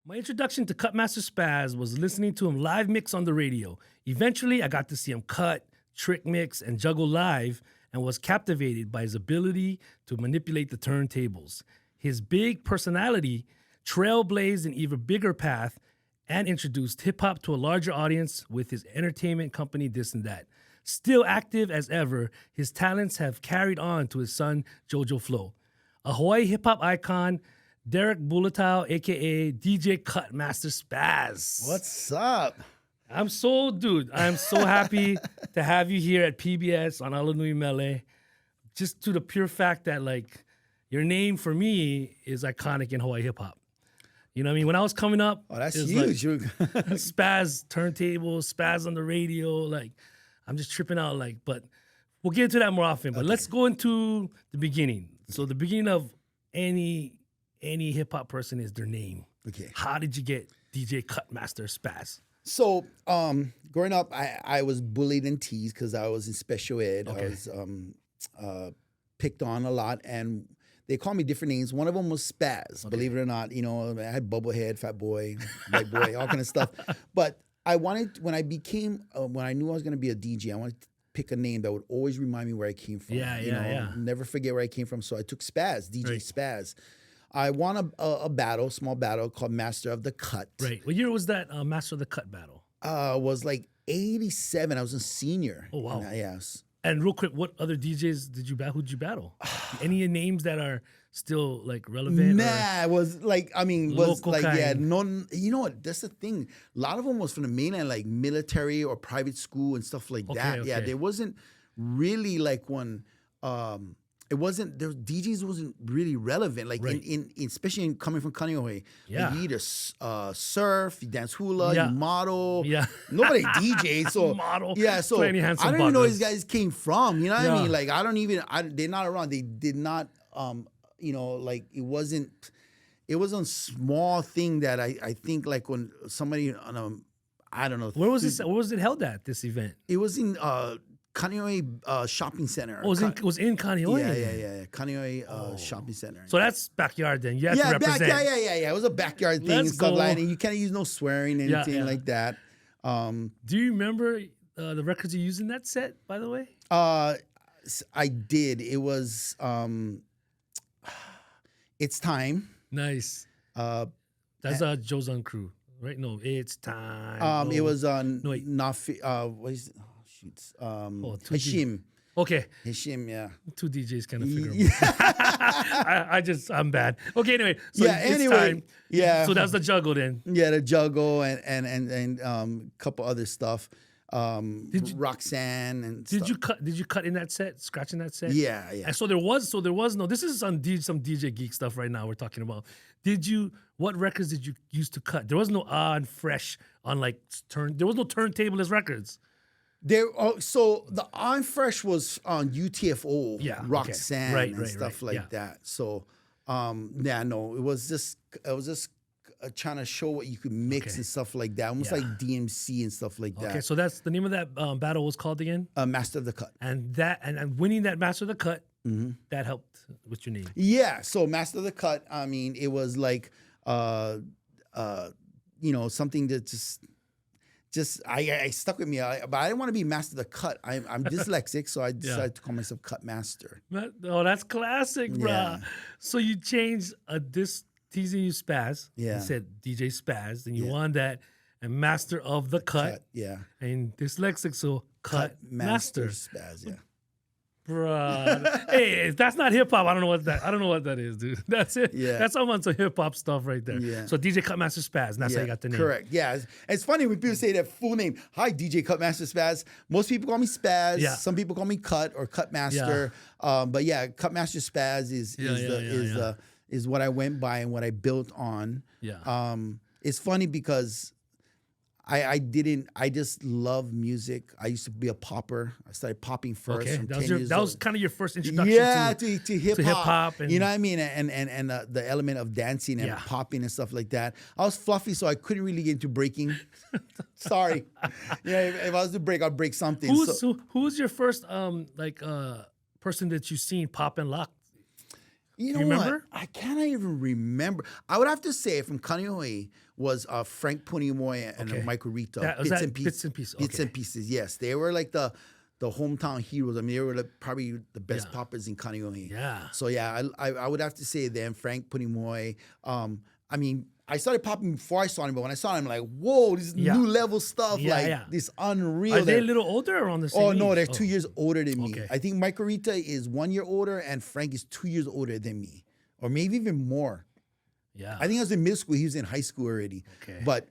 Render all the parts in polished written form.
My introduction to Kutmaster Spaz was listening to him live mix on the radio. Eventually, I got to see him cut, trick mix, and juggle live, and was captivated by his ability to manipulate the turntables. His big personality trailblazed an even bigger path and introduced hip-hop to a larger audience with his entertainment company This and That. Still active as ever, his talents have carried on to his son, Jojo Flow. A Hawaii hip-hop icon, Derrick Bulatao, a.k.a. DJ Kutmaster Spaz. What's up? I'm so happy to have you here at PBS on ALANUI MELE. Just to the pure fact that, like, your name for me is iconic in Hawaii hip-hop. You know what I mean? When I was coming up, Oh, that's huge. huge. Spaz turntables, Spaz on the radio. Like, I'm just tripping out. Like, but we'll get into that more often. But let's go into the beginning. So the beginning of any hip hop person is their name. Okay. How did you get DJ Kutmaster Spaz? So, growing up, I was bullied and teased because I was in special ed. Okay. I was picked on a lot, and they called me different names. One of them was Spaz. Okay. Believe it or not, you know, I had bubble head, fat boy, white boy, all kind of stuff. But I wanted, when I knew I was going to be a DJ, I wanted to pick a name that would always remind me where I came from. Yeah. Never forget where I came from. So I took Spaz, DJ Right. Spaz. I won a small battle called Master of the Cut. Right. What year was that Master of the Cut battle? Was like 87. I was a senior. Oh, wow. Yes. And real quick, what other DJs did you battle? Who'd you battle? Any names that are still like relevant? Nah, it was like, Local kind. you know what? That's the thing. A lot of them was from the mainland, like military or private school and stuff like that. Okay. Yeah, there wasn't really like one. DJs wasn't really relevant, like Right. in especially coming from Kaneohe. Yeah. Like you either surf, you dance hula, Yeah. you model. Yeah. Nobody DJ, so Model. Yeah, so Play any I handsome don't even know where buggers. these guys came from. You know what Yeah. I mean? Like they're not around. They did not. Like it wasn't. It was a small thing that I think like when somebody on I don't know. Where was this? Where was it held at? This event? It was in Kaneohe Shopping Center. Oh, it was in Kaneohe. Yeah. Kaneohe Shopping Center. So that's backyard then. You have to represent. Yeah. It was a backyard thing Let's and stuff go. like that. And you can't use no swearing, anything Yeah. like that. Do you remember the records you used in that set, by the way? I did. It was It's Time. Nice. That's Joe's on crew, right? No, it's time. It was on No, wait. Nafi. What is it? Oh, shoots. two Hashim. Okay, Hashim, yeah. two DJs kind of figure them out. I'm bad. Okay, anyway. So Yeah, it's anyway, time. yeah. So that's the juggle then. Yeah, the juggle and a couple other stuff. Roxanne and Did stuff. you cut in that set, scratch in that set? Yeah. And so there was no. This is some DJ geek stuff right now we're talking about. What records did you use to cut? There was no and fresh on like there was no turntableless records. So the On Fresh was on UTFO, Yeah, okay. Roxanne Right, and right, stuff right, like that. So it was just trying to show what you could mix Okay. and stuff like that, almost Yeah. like DMC and stuff like that. Okay, so that's the name of that battle was called again, Master of the Cut. and winning that Master of the Cut that helped with your name. Yeah, so Master of the Cut. It was like something that just I stuck with me. But I didn't want to be Master of the Cut. I'm dyslexic, so I decided to call myself Cut Master. That's classic, bruh. Yeah. So you changed this teasing you Spaz. Yeah. You said DJ Spaz, and you Yeah. won that, and Master of the Cut, Yeah. and dyslexic, so Cut Master. Spaz, yeah. Bruh. Hey, if that's not hip hop, I don't know what that is, dude. That's it. Yeah. That's all on some hip hop stuff right there. Yeah. So DJ Kutmaster Spaz, and that's how you got the name. Correct. Yeah. It's funny when people say that full name. Hi, DJ Kutmaster Spaz. Most people call me Spaz. Yeah. Some people call me Cut or Kutmaster. But yeah, Kutmaster Spaz is what I went by and what I built on. Yeah. It's funny because I just love music. I used to be a popper. I started popping first. Okay. From That was kind of your first introduction to hip hop. And, you know what I mean? And the element of dancing and popping and stuff like that. I was fluffy, so I couldn't really get into breaking. Sorry. If I was to break, I'd break something. Who's your first person that you've seen pop and lock? You know remember? what? I cannot even remember. I would have to say from Kaneohe was Frank Punimoy and Okay. Michael Rita. Was that Bits and Pieces? Bits Okay. and Pieces. Yes, they were like the hometown heroes. I mean, they were like probably the best poppers in Kaneohe. Yeah. So yeah, I would have to say them, Frank Punimoy. I mean, I started popping before I saw him, but when I saw him, I'm like, whoa, this is new level stuff. This unreal. Are they a little older or on the same Oh, no, age? they're 2 years older than me. Okay. I think Michael Rita is 1 year older and Frank is 2 years older than me, or maybe even more. Yeah. I think I was in middle school. He was in high school already. Okay. But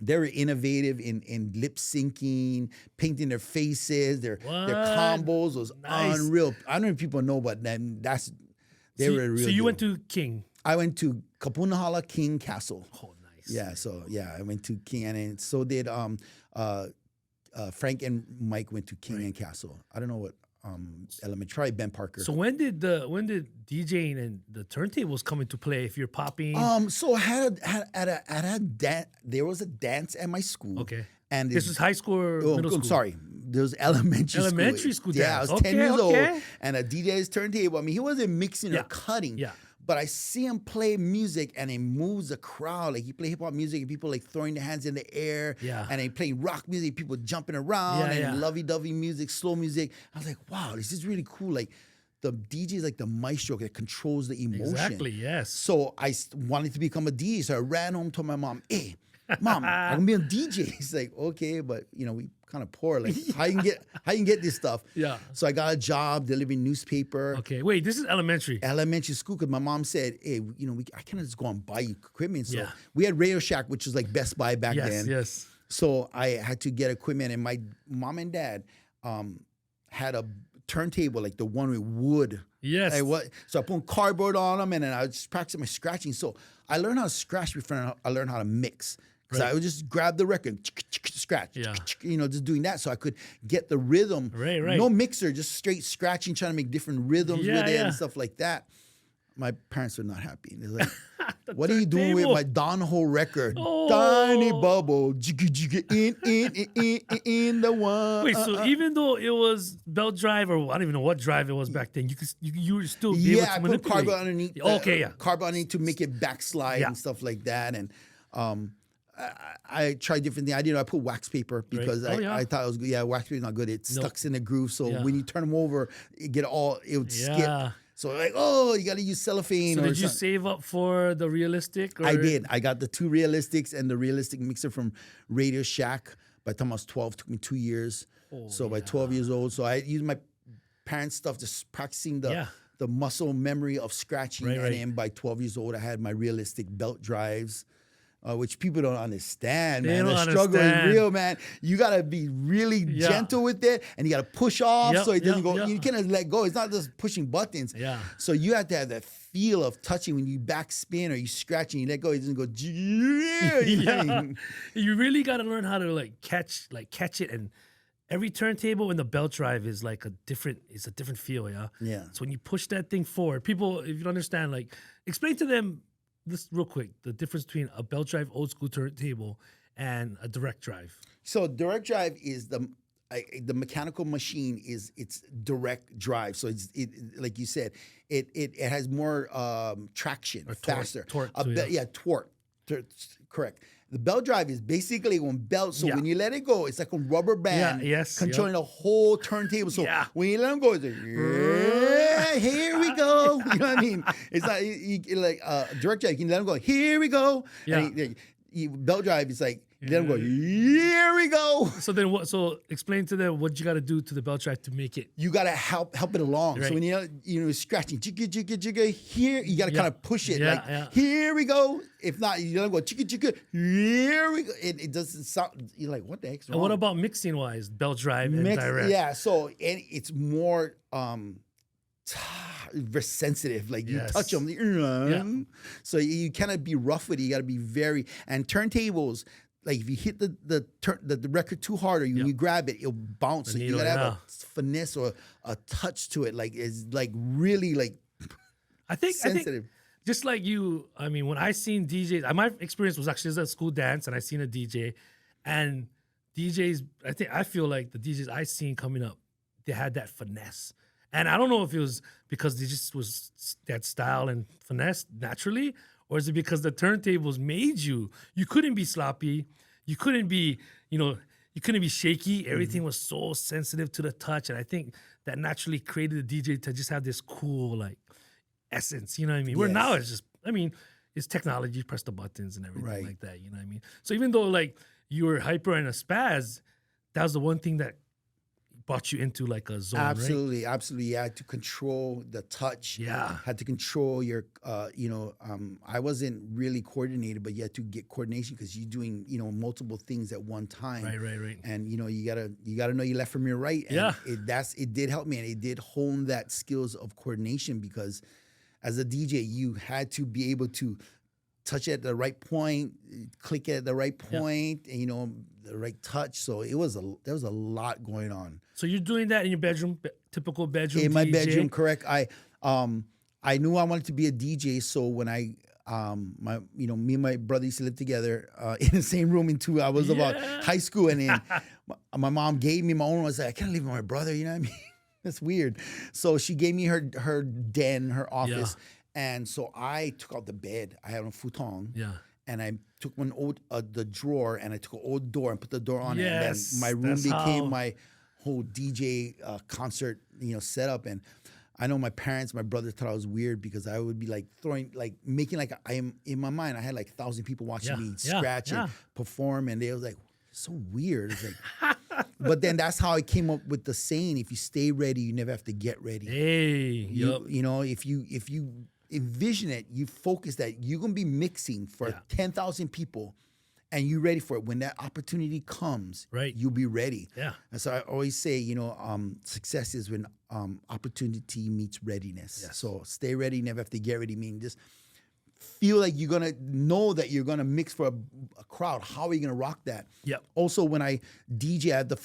they were innovative in lip syncing, painting their faces, their combos was unreal. I don't know if people know, but then they were real. So you went to King. I went to Kapunahala King Castle. Oh, nice. Yeah, so I went to King, and so did Frank and Mike went to King and Castle. I don't know what element. Try Ben Parker. So when did DJing and the turntables come into play? If you're popping, So there was a dance at my school. okay, and this is high school or middle school? I'm sorry, there was elementary school. Yeah, I dance. was 10 years old, Okay. and a DJ's turntable. I mean, he wasn't mixing or cutting. Yeah. But I see him play music and it moves the crowd. Like he play hip hop music and people like throwing their hands in the air. Yeah. And he playing rock music, people jumping around and lovey-dovey music, slow music. I was like, wow, this is really cool. Like the DJ is like the maestro that controls the emotion. Exactly. Yes. So I wanted to become a DJ. So I ran home, told my mom, hey, Mom, I'm gonna be a DJ. He's like, okay, but we kind of poor. Like, how you can get this stuff? Yeah. So I got a job delivering newspaper. Okay. Wait, this is elementary. Elementary school, because my mom said, hey, I can't just go and buy you equipment. So Yeah. we had Radio Shack, which was like Best Buy back then. Yes. So I had to get equipment, and my mom and dad had a turntable, like the one with wood. Yes. So I put cardboard on them, and then I was just practicing my scratching. So I learned how to scratch before I learned how to mix. Because I would just grab the record, scratch, just doing that, so I could get the rhythm. Right. No mixer, just straight scratching, trying to make different rhythms with it and stuff like that. My parents were not happy. They're like, what are you doing with my Don Ho record? Oh. Tiny bubble, in the one. Wait, so even though it was belt drive, or I don't even know what drive it was back then, you were still be able to I manipulate. put cardboard underneath. Cardboard underneath to make it backslide and stuff like that. And I tried different things. I put wax paper because I thought it was good. Yeah, wax paper is not good. It stucks in the groove. So when you turn them over, it would skip. So like, you got to use cellophane. So did you save up for the realistic? Or? I did. I got the 2 realistics and the realistic mixer from Radio Shack. By the time I was 12, it took me 2 years. So by 12 years old, so I used my parents' stuff, just practicing the muscle memory of scratching. And then by 12 years old, I had my realistic belt drives. Which people don't understand, man. The struggle is real, man. You gotta be really gentle with it, and you gotta push off so it doesn't go. You can't let go. It's not just pushing buttons. Yeah. So you have to have that feel of touching when you backspin or you scratch and you let go. It doesn't go. You really gotta learn how to catch it, and every turntable in the belt drive is a different feel. Yeah. Yeah. So when you push that thing forward, people, if you don't understand, explain to them. This real quick, the difference between a belt drive old school turntable and a direct drive. So direct drive is the mechanical machine it's direct drive. So it like you said, it has more traction, or faster. Torque. Torque. Correct. The belt drive is basically on belt. So when you let it go, it's like a rubber band controlling the whole turntable. So when you let them go, it's like, here we go. You know what I mean? It's not like direct drive. You can let them go, here we go. Yeah. And belt drive is like, let them go, here we go. So then what? So explain to them what you got to do to the belt drive to make it. You got to help it along. Right. So when you're scratching, jigga, jigga, jigga, here, you got to kind of push it. Here we go. If not, you don't go, jigga, jigga, here we go. It doesn't sound, you're like, what the heck's wrong? And what about mixing wise, belt drive and direct? Yeah, so it's more very sensitive. Like you touch them. So you cannot be rough with it. You got to be and turntables, like if you hit the record too hard, or when you grab it, it'll bounce. So you gotta have a finesse or a touch to it. Like it's like really sensitive. Just like you, I mean, when I seen DJs, my experience was actually at a school dance, and I seen a DJ, and DJs. I feel like the DJs I seen coming up, they had that finesse. And I don't know if it was because they just was that style and finesse naturally, Or is it because the turntables made you? You couldn't be sloppy. You couldn't be, you couldn't be shaky. Everything was so sensitive to the touch. And I think that naturally created the DJ to just have this cool, like, essence. You know what I mean? Where now it's just, it's technology. You press the buttons and everything like that. You know what I mean? So even though, like, you were hyper and a spaz, that was the one thing that brought you into like a zone, absolutely, right? Absolutely. You had to control the touch. Yeah. Had to control your, I wasn't really coordinated, but you had to get coordination because you're doing, multiple things at one time. Right. And, you gotta know your left from your right. And it did help me, and it did hone that skills of coordination, because as a DJ, you had to be able to touch it at the right point, click it at the right point, and, the right touch. So there was a lot going on. So you're doing that in your bedroom, typical bedroom in my DJ? Bedroom, correct. I knew I wanted to be a DJ, so when I me and my brother used to live together in the same room until I was about high school, and then my mom gave me my own. I was like, I can't live with my brother, you know what I mean? That's weird. So she gave me her den, her office, and so I took out the bed. I had a futon. Yeah. And I took one old the drawer, and I took an old door and put the door on it. And then my room that's became my whole DJ concert, setup. And I know my parents, my brother thought I was weird because I would be like making like I am in my mind. I had like 1,000 people watching me scratch and perform, and they was like, so weird. It's like, but then that's how I came up with the saying: if you stay ready, you never have to get ready. Hey, if you envision it, you focus that you're gonna be mixing for 10,000 people, and you're ready for it. When that opportunity comes, you'll be ready. Yeah. And so I always say, success is when opportunity meets readiness. Yes. So stay ready, never have to get ready. Meaning just feel like you're gonna know that you're gonna mix for a crowd. How are you gonna rock that? Yep. Also, when I DJ, I had the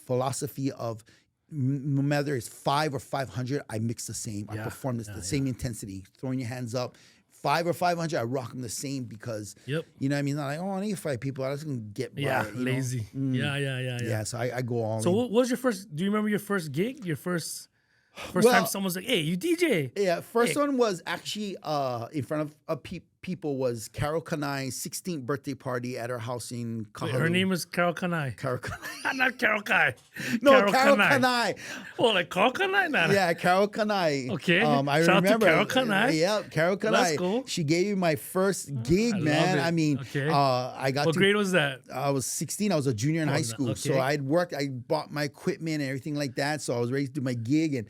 philosophy of no matter it's 5 or 500, I mix the same. I perform the same intensity. Throwing your hands up, 5 or 500, I rock them the same because you know what I mean. Not like, oh, I need 5 people. I just gonna get by. Lazy. Yeah. So I go all. So what was your first? Do you remember your first gig? Your first time someone was like, "Hey, you DJ?" Yeah, first one was actually in front of people was Carol Kanai's 16th birthday party at her house in Kahalu. Wait, her name is Carol Kanai. Carol Kanai. Not Carol Kai. No, Carol Kanai. Oh, like Carol Kanai? Nah. Yeah, Carol Kanai. Okay. I Shout remember. Out to Carol Kanai. Yeah, Carol Kanai. That's cool. She gave me my first gig, man. I mean, I got What grade was that? I was 16. I was a junior in high school. Okay. So I bought my equipment and everything like that. So I was ready to do my gig, and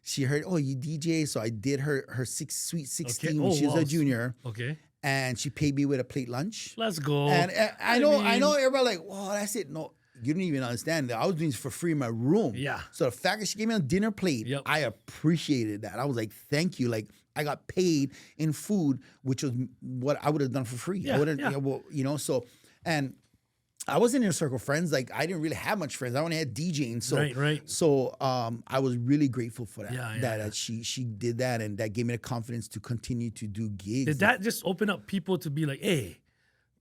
she heard, oh, you DJ? So I did her Sweet 16 when she was a junior. Okay. And she paid me with a plate lunch. Let's go. And I know everybody like, well, that's it. No, you don't even understand that. I was doing this for free in my room. Yeah. So the fact that she gave me a dinner plate, I appreciated that. I was like, thank you. Like, I got paid in food, which was what I would have done for free. Yeah, I wouldn't, so, and I wasn't in a circle of friends. Like, I didn't really have much friends. I only had DJing. So, So I was really grateful for that. That she did that, and that gave me the confidence to continue to do gigs. Did that just open up people to be like, hey,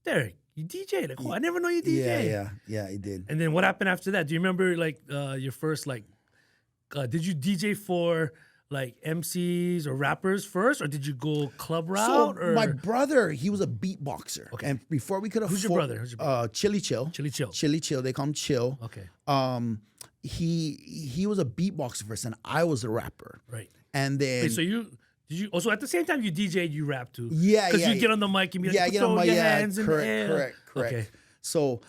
Derrick, you DJ? Like, oh, I never know you DJ. Yeah, it did. And then what happened after that? Do you remember like your first like? Did you DJ for like MCs or rappers first, or did you go club route? So my brother, he was a beatboxer. Okay. And before we could afford... Who's your brother? Chili Chill. Chili Chill. Chili Chill. They call him Chill. Okay. He was a beatboxer first, and I was a rapper. Right. And then... Wait, so did you also at the same time you DJ'd, you rap too? Yeah, Because you get on the mic and be like, throw your hands in the air. Correct. Okay. So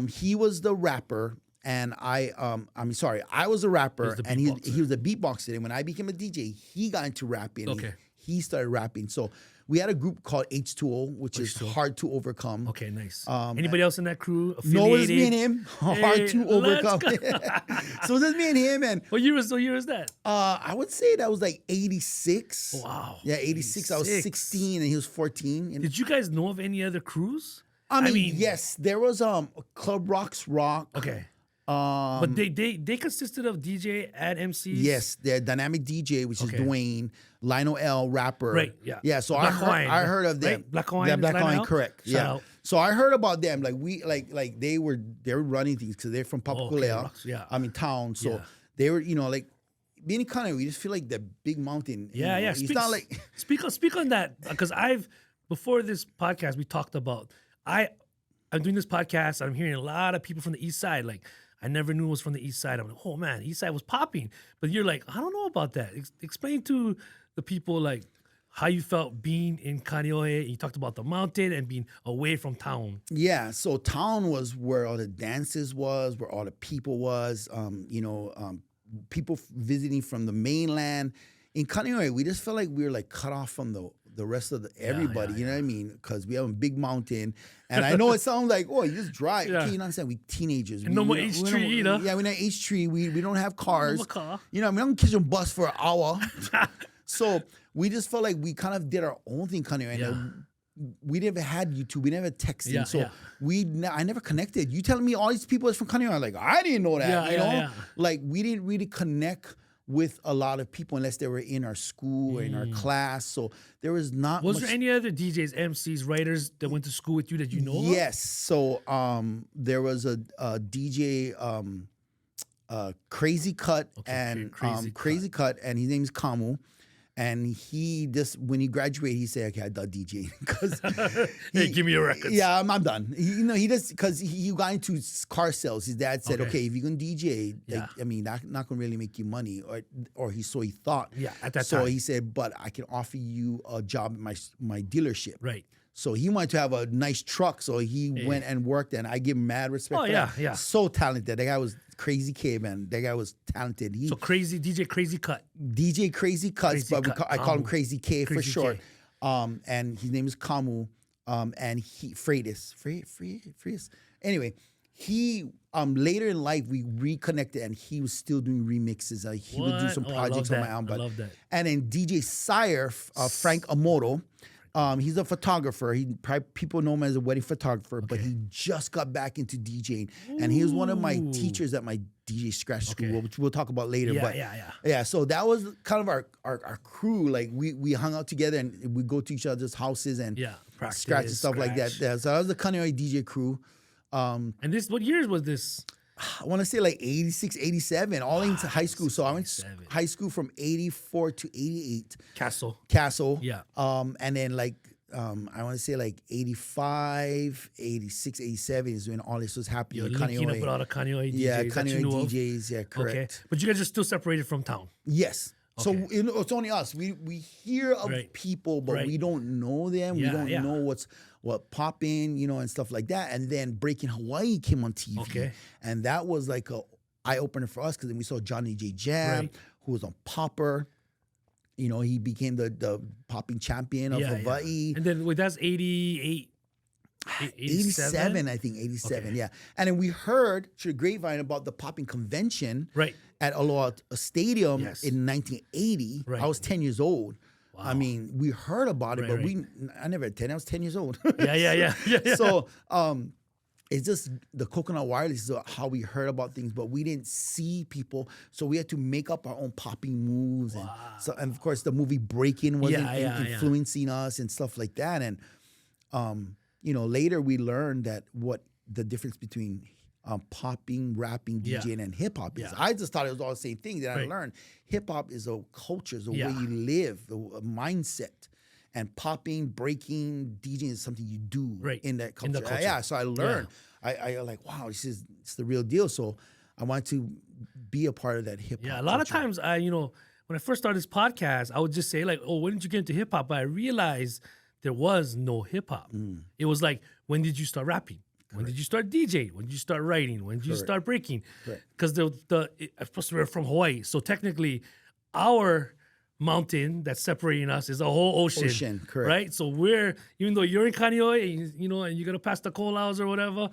he was the rapper. And I was a rapper, and he was a beatboxer. And when I became a DJ, he got into rapping. Okay. He started rapping. So we had a group called H2O, which is hard to overcome. Okay, nice. Anybody else in that crew affiliated? No, it was me and him. Hard to overcome. So it was me and him. And what year was that? I would say that was like 86. Wow. Yeah, 86. I was 16 and he was 14. And did you guys know of any other crews? I mean, yes, there was Club Rocks Rock. Okay. But they consisted of DJ and MCs? Yes, they're Dynamic DJ, which is Dwayne, Lionel L, rapper. Right, yeah. Yeah, so I heard of them. Right? Black Hawaiian. Yeah, Black Hawaiian, correct. Shout Yeah. out. So I heard about them. Like they were running things because they're from Papakolea. Town. So they were, like being kind of, we just feel like the big mountain. Yeah. It's not like speak on that, because I've before this podcast, we talked about I'm doing this podcast. I'm hearing a lot of people from the East Side. Like, I never knew it was from the East Side. I'm like, oh man, East Side was popping. But you're like, I don't know about that. Explain to the people like how you felt being in Kaneohe. You talked about the mountain and being away from town. Yeah, so town was where all the dances was, where all the people was. People visiting from the mainland. In Kaneohe, we just felt like we were like cut off from the rest of everybody. You know what I mean? Because we have a big mountain, and I know it sounds like, oh, you just drive. Okay, you understand? We teenagers. And no more H3 either. Yeah, we're not H3. We don't have cars. No car. You know, we don't catch a bus for an hour. So we just felt like we kind of did our own thing, Kaneohe. And we never had YouTube. We never had texting. I never connected. You telling me all these people is from Kaneohe? I'm like, I didn't know that. You know, like we didn't really connect with a lot of people unless they were in our school or in our class. So there was not Was there any other DJs, MCs, writers that went to school with you that you know of? Yes. So there was a DJ, Crazy Cut, and Crazy Cut, and his name's Kamu. And he just, when he graduated, he said, okay, I'm done DJing. Hey, give me your records. Yeah, I'm done. He just, because he got into car sales. His dad said, okay, if you're going to DJ, like, I mean, not going to really make you money. Or he thought. Yeah, at that time. So he said, but I can offer you a job at my dealership. Right. So he wanted to have a nice truck. So he went and worked, and I give him mad respect for that. Yeah. So talented. That guy was crazy kid, man. That guy was talented. DJ Crazy Cut. DJ Crazy Cuts, I call him Crazy K for short. K. And his name is Kamu. And he Freitas. Anyway, he later in life we reconnected, and he was still doing remixes. He would do some projects on my album. I love that. And then DJ Sire, Frank Amoto. He's a photographer. People know him as a wedding photographer, but he just got back into DJing. And he was one of my teachers at my DJ Scratch School, which we'll talk about later. Yeah, so that was kind of our crew. Like we hung out together, and we go to each other's houses and scratch and stuff like that. Yeah, so that was the Kaneohe DJ crew. And what years was this? I want to say like 86, 87, all into high school. So I went to high school from 84 to 88. Castle. Yeah. And then like, I want to say like 85, 86, 87 is when all this was happening. You're linking up with all the Kaneohe DJs. Yeah, Kaneohe DJs. Yeah, correct. Okay. But you guys are still separated from town. Yes. So it's only us. We hear of people, but we don't know them. We don't know what popping, and stuff like that. And then Breaking Hawaiʻi came on TV, and that was like a eye opener for us because then we saw Johnny J Jam, who was on Popper. He became the popping champion of Hawaiʻi. And then that's 88. 87, I think, 87, yeah. And then we heard through the grapevine about the popping convention at Aloha Stadium in 1980. I was 10 years old. Wow. I mean, we heard about it, but I never had 10. I was 10 years old. Yeah. So it's just the Coconut Wireless is how we heard about things, but we didn't see people. So we had to make up our own popping moves. And of course, the movie Breaking was influencing us and stuff like that. And, later we learned that what the difference between popping, rapping, DJing, and hip hop is. I just thought it was all the same thing. Then I learned hip hop is a culture, is a way you live, a mindset. And popping, breaking, DJing is something you do in that culture. Yeah, so I learned. I like, wow, it's the real deal. So I want to be a part of that hip hop. Yeah, a lot of times when I first started this podcast, I would just say like, oh, when did you get into hip hop? But I realized there was no hip hop. It was like, when did you start rapping? When did you start DJing? When did you start writing? When did you start breaking? Because we're from Hawaii, so technically, our mountain that's separating us is a whole ocean. Right? So even though you're in Kaneohe, and you gotta pass the Kolaus or whatever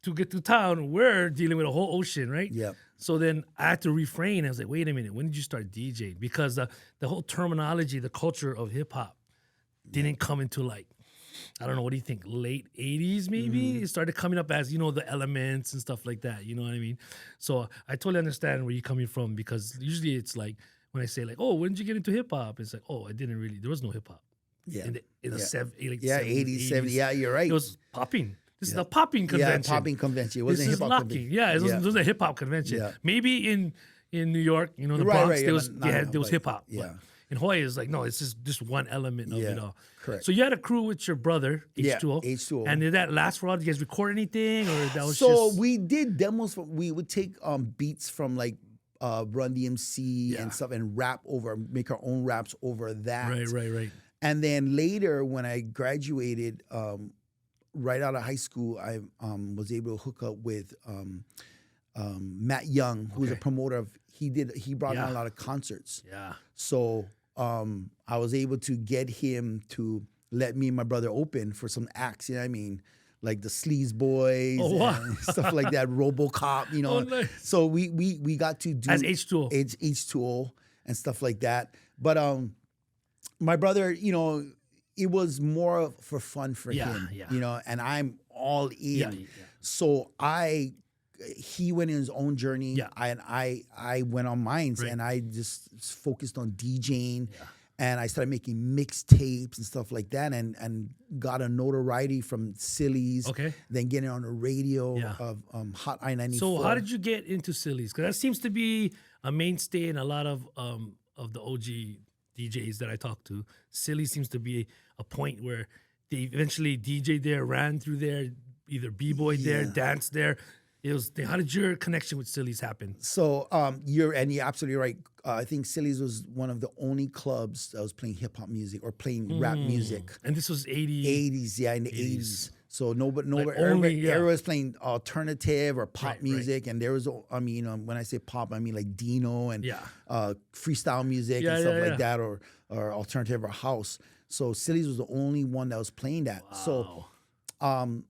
to get to town, we're dealing with a whole ocean, right? Yeah. So then I had to refrain. I was like, wait a minute, when did you start DJing? Because the whole terminology, the culture of hip hop didn't come into like, I don't know, what do you think, late 80s maybe? It started coming up as, the elements and stuff like that, you know what I mean? So I totally understand where you're coming from, because usually it's like, when I say like, oh, when did you get into hip hop? It's like, oh, there was no hip hop. Yeah. In the 70s, 80s, 70s. Yeah, you're right. It was popping. This is the popping convention. Yeah, popping convention. It wasn't a hip hop convention. Yeah, it wasn't a hip hop convention. Yeah. Maybe in New York, the Bronx, there was hip hop. Yeah. in Hawaii, it's like, no, it's just one element of it all. correct. So you had a crew with your brother, H2O. Yeah, H2O. And did that last for all? Did you guys record anything, or that was So just... we did demos. We would take beats from like Run DMC and stuff and make our own raps over that. Right. And then later, when I graduated, right out of high school, I was able to hook up with Matt Young, who's a promoter of. He brought on a lot of concerts. Yeah. So I was able to get him to let me and my brother open for some acts. You know what I mean? Like the Sleaze Boys and stuff like that, RoboCop, you know. Nice. So we got to do as H2O. H2O and stuff like that. But my brother, you know, it was more for fun for him, you know, and I'm all in. Yeah. So he went in his own journey, and I went on mine, and I just focused on DJing. Yeah. And I started making mixtapes and stuff like that, and got a notoriety from Silly's. Okay. Then getting on the radio of Hot I-94. So how did you get into Silly's? Because that seems to be a mainstay in a lot of the OG DJs that I talk to. Silly seems to be a point where they eventually DJ there, ran through there, either b-boy there, dance there. How did your connection with Silly's happen? So you're absolutely right. I think Silly's was one of the only clubs that was playing hip hop music or playing rap music. And this was 80s? 80s, yeah, in the 80s. So everybody was playing alternative or pop music, and there was, I mean, when I say pop, I mean like Dino and freestyle music and stuff like that, or alternative or house. So Silly's was the only one that was playing that. Wow. So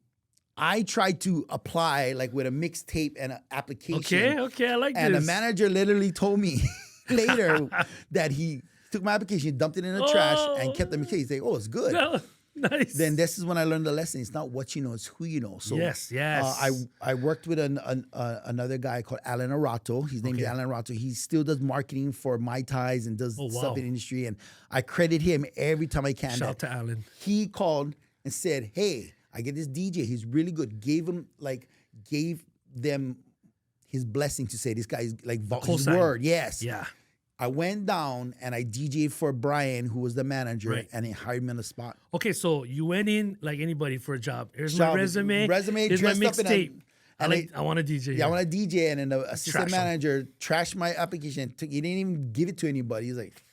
I tried to apply like with a mixtape and an application. Okay, I like this. And the manager literally told me later that he took my application, dumped it in the trash, and kept the mixtape. He said, "Oh, it's good." No, nice. Then this is when I learned the lesson. It's not what you know, it's who you know. So yes. I worked with another guy called Alan Arato. His name is Alan Arato. He still does marketing for Mai Tais and does stuff in the industry. And I credit him every time I can. Shout out to Alan. He called and said, "Hey, I get this DJ. He's really good." Gave them his blessing to say this guy is like his word. Yes. Yeah. I went down and I DJ'd for Brian, who was the manager, and he hired me on the spot. Okay, so you went in like anybody for a job. Here's my resume. Here's my mixtape. I want to DJ. Yeah, I want to DJ. And then the assistant manager trashed my application. He didn't even give it to anybody. He's like,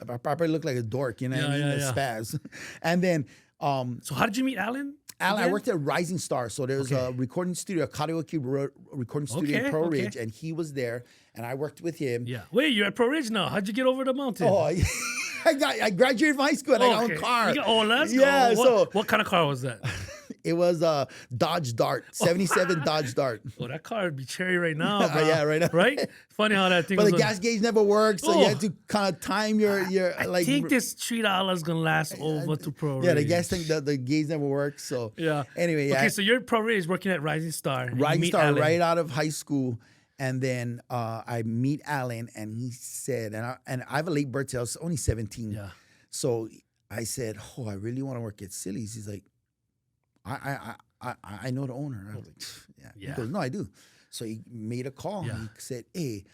I probably look like a dork, you know what I mean? Spaz. And then... so how did you meet Alan? Alan, I worked at Rising Star. So there's a recording studio, a karaoke recording studio in Pro Ridge, and he was there, and I worked with him. Yeah. Wait, you're at Pro Ridge now. How'd you get over the mountain? Oh, I graduated from high school and I got my own car. Let's go. What kind of car was that? It was a Dodge Dart, 77 Dodge Dart. Oh, that car would be cherry right now, bro. Yeah, right now. Right? Funny how that thing But the gas gauge never worked, so you had to kind of time your I think this $3 is going to last over to Pro Ridge. Yeah, the gas tank, the gauge never worked, so. Yeah. Anyway, Okay, so you're at Pro Ridge working at Rising Star. Rising Star, right out of high school. And then I meet Alan, and he said, and I have a late birthday. I was only 17. Yeah. So I said, "Oh, I really want to work at Silly's." He's like, I know the owner. I was like, yeah. He goes, "No, I do." So he made a call. Yeah. And he said, "Hey,"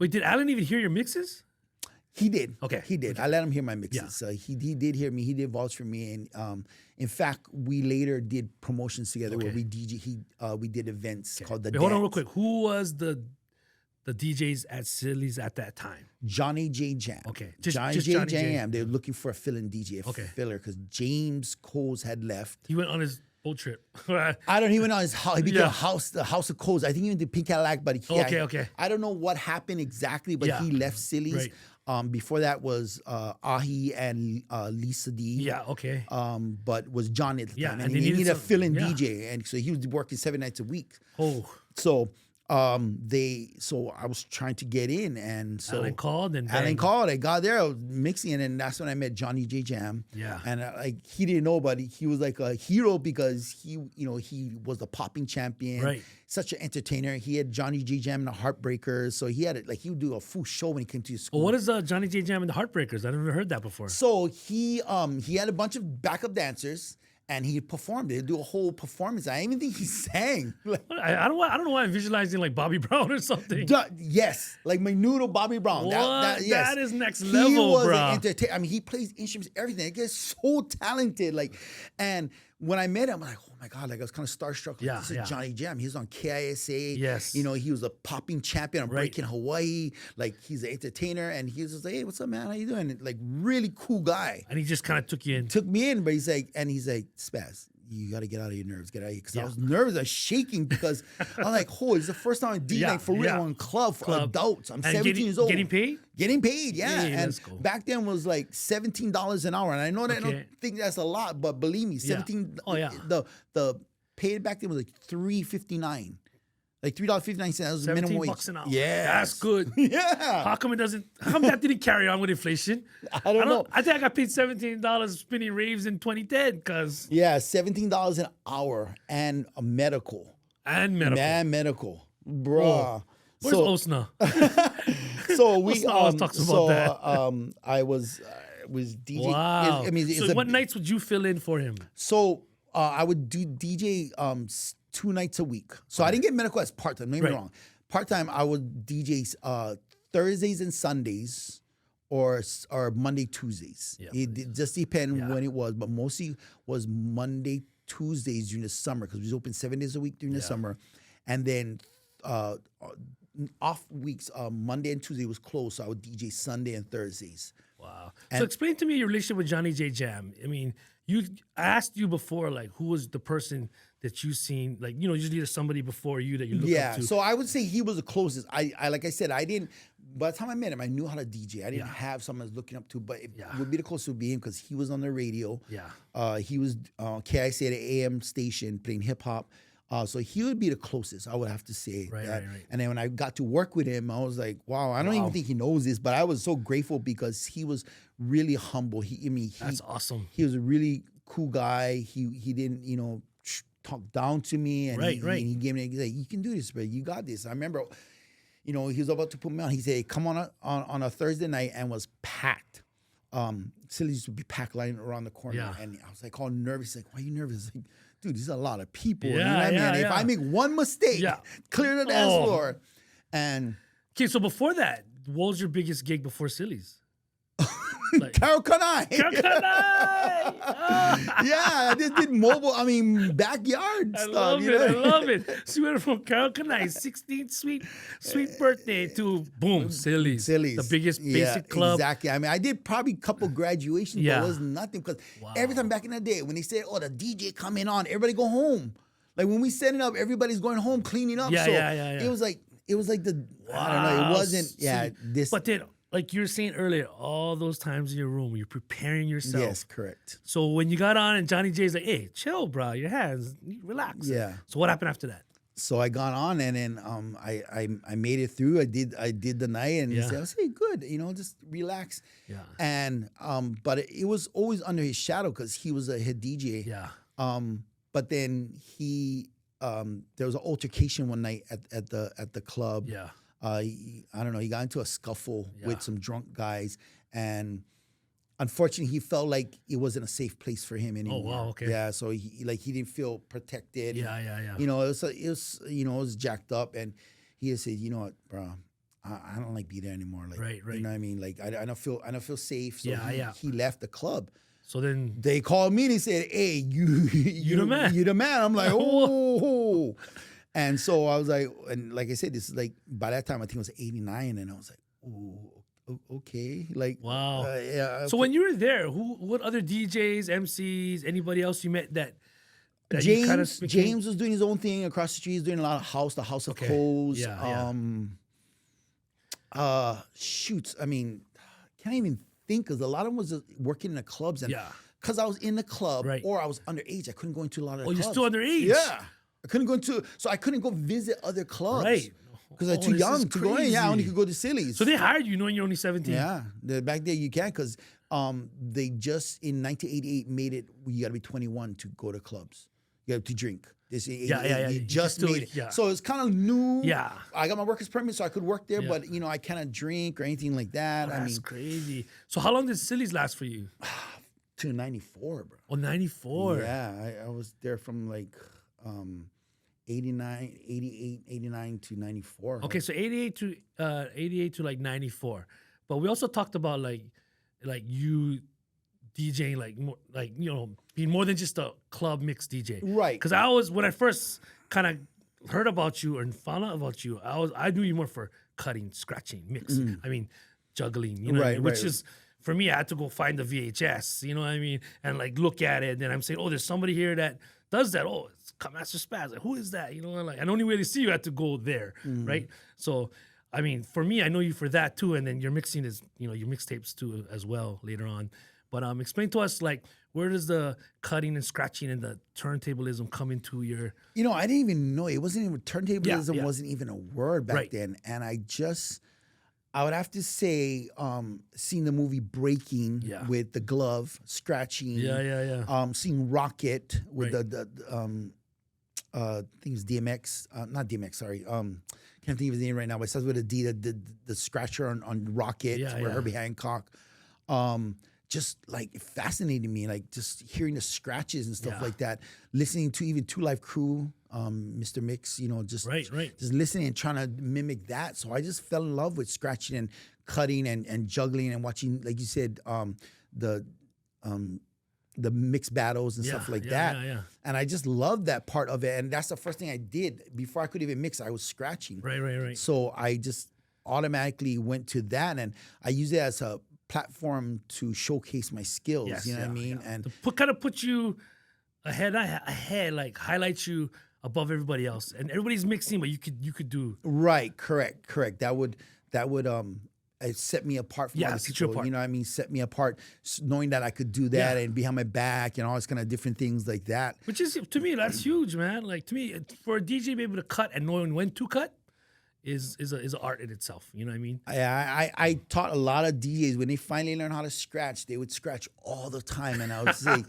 wait, did Alan even hear your mixes? He did. Okay. He did. I let him hear my mixes. Yeah. So he did hear me. He did vouch for me. And in fact, we later did promotions together where we we did events called The Dance. Hold on real quick. Who was the DJs at Silly's at that time? Johnny J Jam. Okay. Johnny J Jam. They were looking for a fill-in DJ, filler, because James Coles had left. He went on his boat trip. He went on his house. He became the House of Coles. I think he went to Pink Cadillac, but I don't know what happened exactly, but he left Silly's. Right. Before that was Ahi and Lisa D. Yeah, okay. But was John at the time. And he needed a fill-in DJ. And so he was working 7 nights a week. Oh. So I was trying to get in, and so Alan called. I got there, I was mixing, and that's when I met Johnny J Jam. Yeah. And he didn't know, but he was like a hero because he was the popping champion. Right. Such an entertainer. He had Johnny J Jam and the Heartbreakers. So he had he would do a full show when he came to his school. Well, what is Johnny J Jam and the Heartbreakers? I never heard that before. So he had a bunch of backup dancers. and he performed. He'd do a whole performance. I even think he sang. Like, I don't know why I'm visualizing like Bobby Brown or something. yes, like my noodle Bobby Brown. What? Yes. That is next He level, was bro. an entertainer. I mean, he plays instruments, everything. He gets so talented. Like, and when I met him, I'm like, oh my God, like I was kind of starstruck. Like, this is Johnny Jam. He was on KISA. Yes. You know, he was a popping champion on Breaking Hawaiʻi. Like, he's an entertainer. And he was just like, hey, what's up, man? How you doing? Like, really cool guy. And he just kind of took you in. Took me in, but he's like, Spaz, you got to get out of your nerves. Get out of here. Because I was nervous. I was shaking because I'm like, oh, it's the first time I'm DJing for real on club for adults. I'm 17 years old. Getting paid? Getting paid, yeah. Yeah, and back then was like $17 an hour. And I know that I don't think that's a lot, but believe me, 17. Oh, yeah. The paid back then was like $3.59. Like $3.59. That was the minimum wage. $17 an hour. Yeah. That's good. Yeah. How come that didn't carry on with inflation? I don't know. I think I got paid $17 spinning raves in 2010 because. Yeah, $17 an hour and a medical. And medical. Man, medical. Bruh. Where's Osna? So we talks about that. I was DJ. Wow. I mean, so what nights would you fill in for him? So I would do DJ 2 nights a week. So I didn't get medical as part time. Don't get me wrong. Part time, I would DJ Thursdays and Sundays, or Monday, Tuesdays. Yeah, It just depended when it was, but mostly was Monday, Tuesdays during the summer because we was open 7 days a week during the summer, and then off weeks, Monday and Tuesday was closed, so I would DJ Sunday and Thursdays. Wow. So explain to me your relationship with Johnny J Jam. I mean, I asked you before, like, who was the person that you seen, like, you know, usually there's somebody before you that you look up to. So I would say he was the closest. I like I said, I didn't. By the time I met him, I knew how to DJ. I didn't have someone I was looking up to, but it would be the closest would be him because he was on the radio. Yeah. He was KIC at an AM station playing hip hop. So he would be the closest, I would have to say. Right. And then when I got to work with him, I was like, wow, I don't even think he knows this, but I was so grateful because he was really humble. That's awesome. He was a really cool guy. He didn't, you know, talk down to me. And he gave me, he's like, you can do this, bro. You got this. I remember, you know, he was about to put me on. He said, come on a Thursday night, and was packed. Silly used to be packed lying around the corner. Yeah. And I was like all nervous. He's like, why are you nervous? Like, dude, there's a lot of people. Yeah, you know what I mean? If I make one mistake, clear the dance floor. And okay, so before that, what was your biggest gig before Silly's? Like, Carol Kanai. Yeah, I just did mobile, backyard stuff. I love it. So you went from Carol Kanai's 16th sweet birthday to boom, Silly's. The biggest basic club. Exactly. I mean, I did probably a couple graduations, but it was nothing because every time back in the day when they said, oh, the DJ coming on, everybody go home. Like when we set it up, everybody's going home cleaning up. It was like the I don't know. It wasn't this. But then, like you were saying earlier, all those times in your room, you're preparing yourself. Yes, correct. So when you got on and Johnny J's like, hey, chill, bro, your hands, relax. Yeah. So what happened after that? So I got on and then I made it through. I did the night and he said, I was like, good, you know, just relax. Yeah. And but it was always under his shadow because he was a head DJ. Yeah. But then there was an altercation one night at the club. Yeah. I don't know. He got into a scuffle with some drunk guys, and unfortunately, he felt like it wasn't a safe place for him anymore. Oh wow, okay. Yeah, so he didn't feel protected. Yeah. You know, it was jacked up, and he just said, you know what, bro, I don't like be there anymore. Like, right. You know what I mean? Like, I don't feel safe. So he left the club. So then they called me and they said, hey, you the man. You're the man. I'm like, oh. And so I was like, and like I said, this is like, by that time, I think it was 89. And I was like, oh, okay. Like, wow. Yeah. So when you were there, what other DJs, MCs, anybody else you met that James was doing his own thing across the street. He's doing a lot of the House of Coles. Shoots. I mean, can't even think because a lot of them was just working in the clubs. And because I was in the club or I was underage, I couldn't go into a lot of the clubs. Oh, you're still underage? Yeah. I couldn't go so I couldn't go visit other clubs. Right. Because I'm too young to go in. Yeah, I only could go to Silly's. So they hired you knowing you're only 17? Yeah. Back there you can because they just, in 1988, made it, you got to be 21 to go to clubs. You have to drink. You just made it. Yeah. So it's kind of new. Yeah. I got my worker's permit so I could work there, but, you know, I cannot drink or anything like that. That's crazy. So how long did Silly's last for you? to 94, bro. Oh, 94. Yeah, I was there from like 89, 88, 89 to 94. Okay, so 88 to like 94. But we also talked about like you DJing like being more than just a club mix DJ. Right. Because when I first kind of heard about you and found out about you, I knew you more for cutting, scratching, mixing. I mean, juggling, you know what I mean? Which is, for me, I had to go find the VHS, you know what I mean? And like look at it. And then I'm saying, oh, there's somebody here that does that. Oh, it's Kutmaster Spaz. Like, who is that? You know, like, and the only way to see you, I had to go there, right? So, I mean, for me, I know you for that too. And then your mixing is, your mixtapes too as well later on. But explain to us, like, where does the cutting and scratching and the turntablism come into your... I didn't even know. It wasn't even... Turntablism wasn't even a word back then. And I would have to say, seeing the movie Breaking with the glove, scratching. Seeing Rocket with the I think it was DMX. Not DMX, sorry. Can't think of his name right now, but it starts with a D, the scratcher on Rocket with Herbie Hancock. Just like it fascinated me, like just hearing the scratches and stuff like that. Listening to even Two Live Crew, Mr. Mix, just just listening and trying to mimic that. So I just fell in love with scratching and cutting and juggling and watching, like you said, the mix battles and stuff like that. And I just loved that part of it. And that's the first thing I did before I could even mix. I was scratching. Right. So I just automatically went to that, and I use it as a platform to showcase my skills. You know what I mean? And to kind of put you ahead, like highlight you above everybody else. And everybody's mixing, but you could do correct. That would it set me apart from other people. You know what I mean? Set me apart, knowing that I could do that and behind my back and all this kind of different things like that. Which is, to me, that's huge, man. Like, to me, for a DJ to be able to cut and knowing when to cut is an art in itself. You know what I mean? I taught a lot of DJs, when they finally learn how to scratch, they would scratch all the time. And I would say,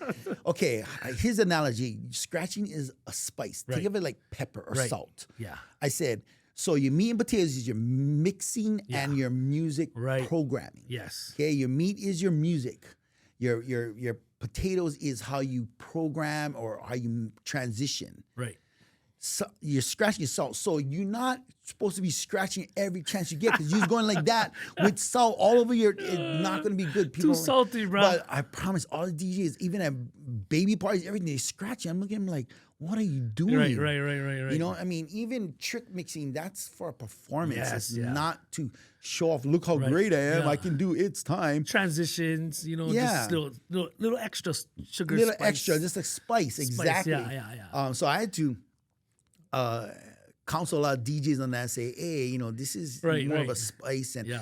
okay, here's an analogy. Scratching is a spice. Think of it like pepper or salt. Yeah. I said, so your meat and potatoes is your mixing and your music programming. Yes. Okay, your meat is your music. Your potatoes is how you program or how you transition. Right. So you're scratching your salt. So you're not supposed to be scratching every chance you get, because you're going like that with salt all over it's not going to be good. People too salty, bro. But I promise, all the DJs, even at baby parties, everything, they scratching. I'm looking at them like, what are you doing? Right. You know, I mean, even trick mixing, that's for a performance. It's not to show off, look how great I am. I can do It's Time. Transitions, just little extra sugar, little spice. extra, just a spice. Exactly. Yeah. So I had to counsel a lot of DJs on that and say, hey, this is more of a spice. And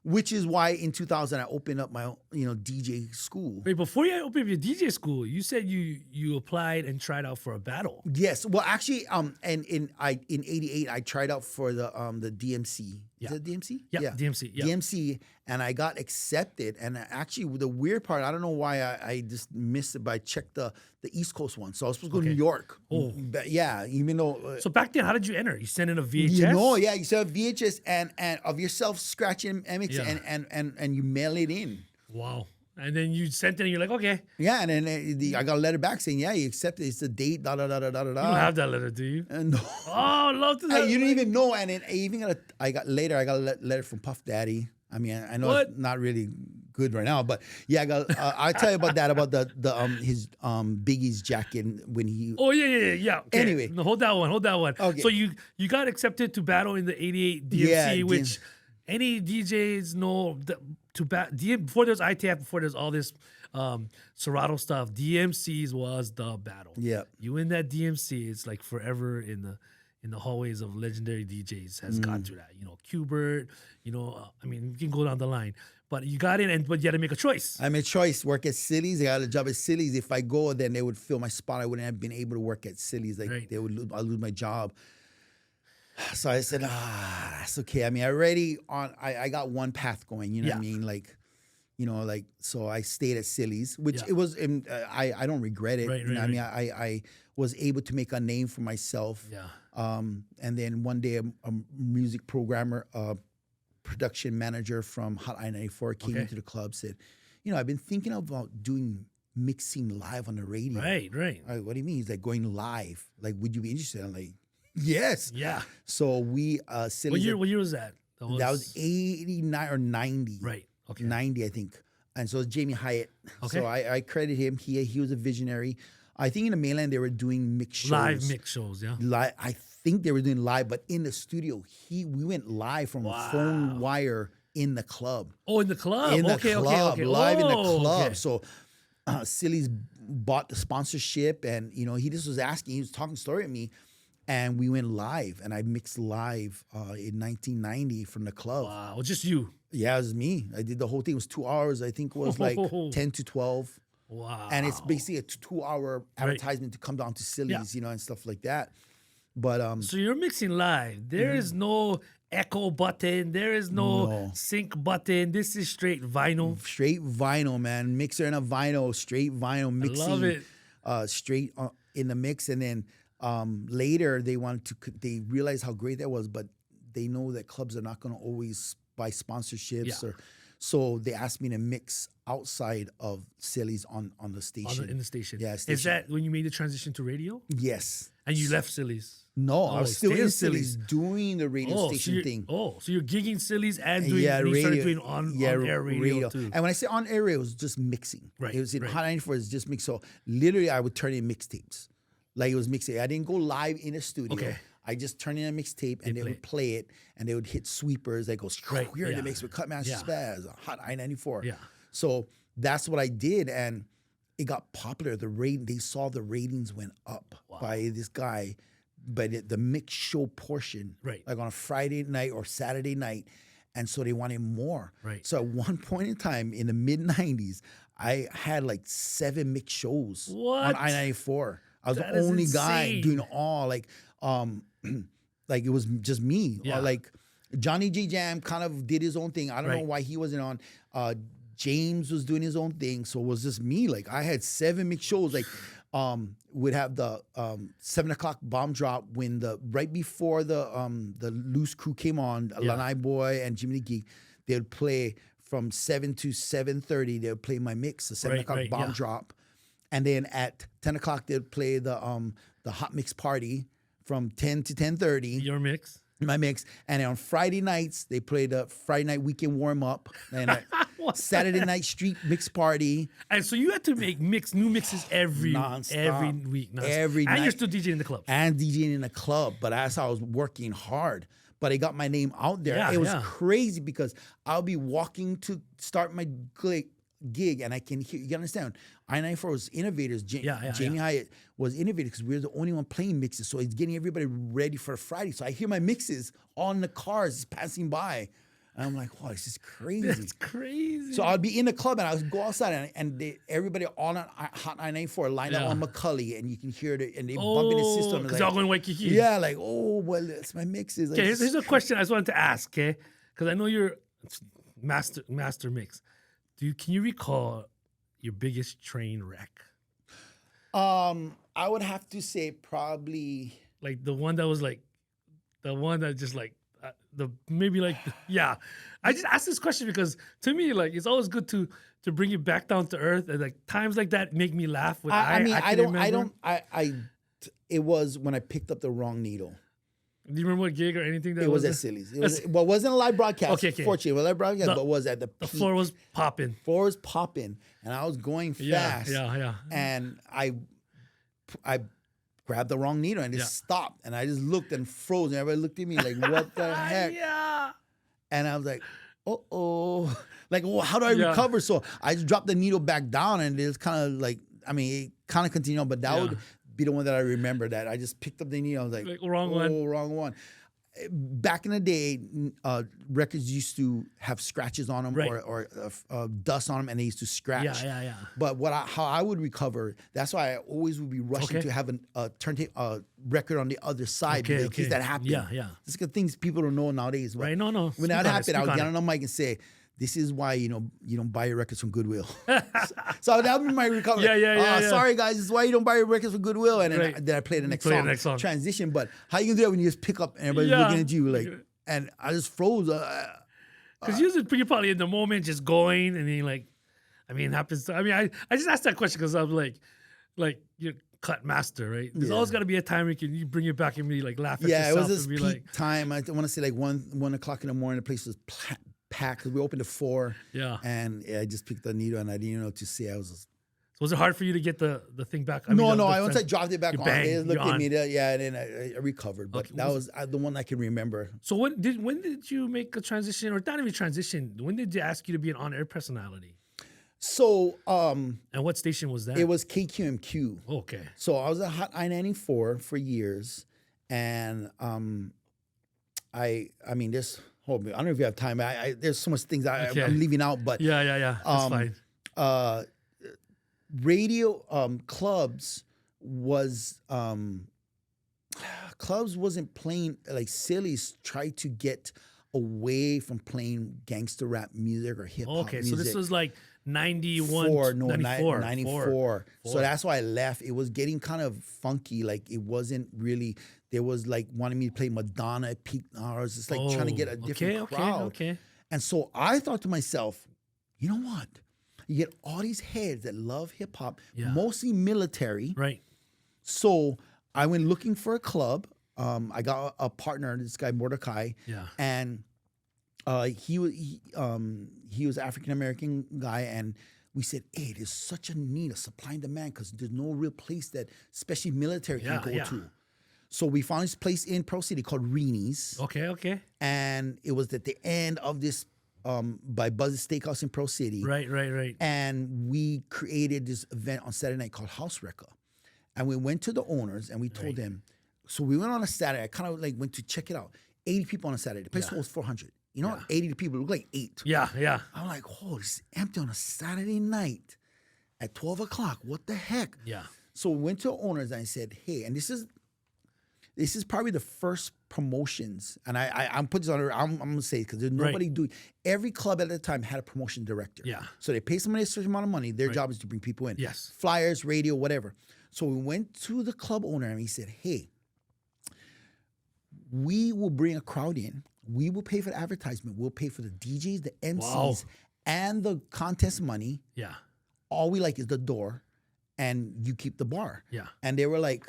which is why in 2000 I opened up my own, DJ school. Wait, before you opened up your DJ school, you said you applied and tried out for a battle. Yes. Well, actually, and in '88 I tried out for the DMC. Is it DMC? Yeah, DMC. Yeah. DMC, and I got accepted. And actually, the weird part, I don't know why I just missed it, but I checked the East Coast one. So I was supposed to go to New York. Oh. But yeah, even though... so back then, how did you enter? You sent in a VHS? You sent a VHS and of yourself scratching MX and you mail it in. Wow. And then you sent it and you're like, okay. Yeah, and then I got a letter back saying, you accepted. It's the date, da-da-da-da-da-da. You don't have that letter, do you? No. Oh, I love to You didn't even know. And then I got a letter from Puff Daddy. I mean, I know it's not really good right now, but yeah, I'll tell you about that, about his Biggie's jacket when he... Oh, yeah. Okay. Anyway. No, hold that one. Okay. So you got accepted to battle in the 88 DMC, which any DJs know that before there's ITF, before there's all this Serato stuff, DMCs was the battle. Yeah. You win that DMC, it's like forever in the hallways of legendary DJs has gone through that. Qbert, I mean, you can go down the line. But you got in, but you had to make a choice. I made a choice. Work at Silly's. I got a job at Silly's. If I go, then they would fill my spot. I wouldn't have been able to work at Silly's. Like I'd lose my job. So I said, that's okay. I mean, I got one path going, you know what I mean? Like, so I stayed at Silly's, which it was, I don't regret it. I mean, I was able to make a name for myself. Yeah. And then one day a music programmer, production manager from Hawaiʻi 94 came into the club, said, I've been thinking about doing mixing live on the radio. Right. I'm like, what do you mean? He's like, going live. Like, would you be interested? I'm like, yes. Yeah. So we What year was that? That was 89 or 90. Right. Okay. 90, I think. And so it's Jamie Hyatt. Okay. So I credit him. He was a visionary. I think in the mainland they were doing mix shows. Live mix shows, yeah. I think they were doing live, but in the studio, we went live from a phone wire in the club. Oh, in the club. In the okay, club, live in the club. Okay. So Silly's bought the sponsorship, and he just was asking. He was talking story at me, and we went live, and I mixed live in 1990 from the club. Wow, just you. Yeah, it was me. I did the whole thing. It was 2 hours. I think it was like 10 to 12. Wow. And it's basically a 2-hour advertisement to come down to Silly's, and stuff like that. But so you're mixing live. There is no echo button. There is no sync button. This is straight vinyl. Straight vinyl, man. Mixer and a vinyl, straight vinyl mixing. I love it. Straight in the mix, and then later they realized how great that was, but they know that clubs are not going to always buy sponsorships so they asked me to mix outside of Silly's on the station. In the station. Yeah, Is that when you made the transition to radio? Yes. And you left Silly's? No, I was still in Silly's doing the radio station thing. Oh, so you're gigging Silly's and doing you started doing on-air radio too. And when I say on-air radio, it was just mixing. Right. It was in Hot 94, it was just mix. So literally I would turn in mixtapes. Like it was mixing. I didn't go live in a studio. Okay. I just turned in a mixtape and they would play it, and they would hit sweepers. They go, here in the mix with Kutmaster Spaz, Hot I-94. Yeah. So that's what I did, and it got popular. They saw the ratings went up by this guy, but the mix show portion, like on a Friday night or Saturday night, and so they wanted more. Right. So at one point in time in the mid-90s, I had like 7 mix shows on I-94. I was the only guy doing all like it was just me. Yeah. Like Johnny J Jam kind of did his own thing. I don't know why he wasn't on. James was doing his own thing, so it was just me. Like I had 7 mixed shows. Like would have the 7 o'clock bomb drop when right before the Loose Crew came on, ALANUI Boy and Jimmy the Geek, they would play from 7 to 7:30. They would play my mix, the 7 o'clock bomb drop, and then at 10 o'clock they'd play the hot mix party from 10 to 10:30. Your mix? My mix. And on Friday nights, they play the Friday night weekend warm-up and Saturday night street mix party. And so you had to make new mixes every week. Every night. And you're still DJing in the club. And DJing in the club. But that's how I was working hard. But I got my name out there. Yeah, it was crazy because I'll be walking to start my gig and I can hear, you understand, I-94 was innovators. Jamie Hyatt was innovator because we were the only one playing mixes. So he's getting everybody ready for Friday. So I hear my mixes on the cars passing by. And I'm like, wow, this is crazy. That's crazy. So I'd be in the club and I would go outside and everybody on Hot I-94 lined up on McCully and you can hear it and they bump in the system. Because y'all going Waikiki. Yeah, like, oh, well, that's my mixes. Okay, here's a question I just wanted to ask, okay? Because I know you're master mix. Can you recall your biggest train wreck? I would have to say probably like the one that just like I just asked this question because to me, like, it's always good to bring it back down to earth, and like times like that make me laugh. It was when I picked up the wrong needle. Do you remember what gig or anything that it was at Silly's? It wasn't a live broadcast. Okay. Fortunately, it was a live broadcast, but it was at the peak. The floor was popping. And I was going fast. Yeah. And I grabbed the wrong needle and it stopped. And I just looked and froze. And everybody looked at me like, what the heck? Yeah. And I was like, uh-oh. Like, well, how do I recover? So I just dropped the needle back down and it's kind of like, it kind of continued on, but that would be the one that I remember that I just picked up the needle. I was like wrong one. Back in the day, records used to have scratches on them or dust on them, and they used to scratch. Yeah. But how I would recover, that's why I always would be rushing to have a turntable record on the other side in case that happened. Yeah. It's the things people don't know nowadays. But right? No. When that happened, I would get on the mic and say, this is why you don't buy your records from Goodwill. so that would be my recovery. Yeah. Sorry guys, this is why you don't buy your records from Goodwill. And then I play the next song. Transition. But how you gonna do that when you just pick up and everybody's looking at you like? And I just froze. Because you're probably in the moment, just going, and then like, I mean, it happens. I just asked that question because I'm like you're Kutmaster, right? There's always got to be a time where you bring it back and be like laugh at yourself. Yeah, it was this and be peak like, time. I want to say like 1 o'clock in the morning. The place was packed because we opened at 4. Yeah. And I just picked the needle and I didn't know what to say. I was just, so was it hard for you to get the thing back? Once I dropped it back on, bang, they looked you're at me. on. And then I recovered. But Okay, that was the one I can remember. So when did you make a transition, or not even transition? When did they ask you to be an on-air personality? So, And what station was that? it was KQMQ. Okay. So I was at Hot I-94 for years, and I mean, this. Hold me. I don't know if you have time. There's so much things I'm leaving out, but Yeah. That's fine. Radio clubs wasn't playing like Sillies tried to get away from playing gangster rap music or hip hop Okay, music. so this was like 91, 94. 94. So that's why I left. It was getting kind of funky. Like it wasn't really. There was like wanting me to play Madonna at peak hours. It's like trying to get a different crowd. Okay. And so I thought to myself, you know what? You get all these heads that love hip hop, mostly military. Right. So I went looking for a club. I got a partner, this guy Mordecai. Yeah. And he was African American guy, and we said, hey, there's such a need, a supply and demand, because there's no real place that especially military can go to. So we found this place in Pro City called Reenie's. Okay. And it was at the end of this by Buzz's Steakhouse in Pro City. Right. And we created this event on Saturday night called House Wrecker. And we went to the owners and we told them, so we went on a Saturday. I kind of like went to check it out. 80 people on a Saturday. The place holds 400. You know, 80 people, it looked like 8. Yeah. I'm like, oh, it's empty on a Saturday night at 12 o'clock. What the heck? Yeah. So we went to the owners and I said, hey, and this is probably the first promotions, and I'm putting this on. I'm gonna say it because there's nobody doing. Every club at the time had a promotion director. Yeah. So they pay somebody a certain amount of money. Their job is to bring people in. Yes. Flyers, radio, whatever. So we went to the club owner and he said, hey, we will bring a crowd in. We will pay for the advertisement. We'll pay for the DJs, the MCs, and the contest money. Yeah. All we like is the door, and you keep the bar. Yeah. And they were like,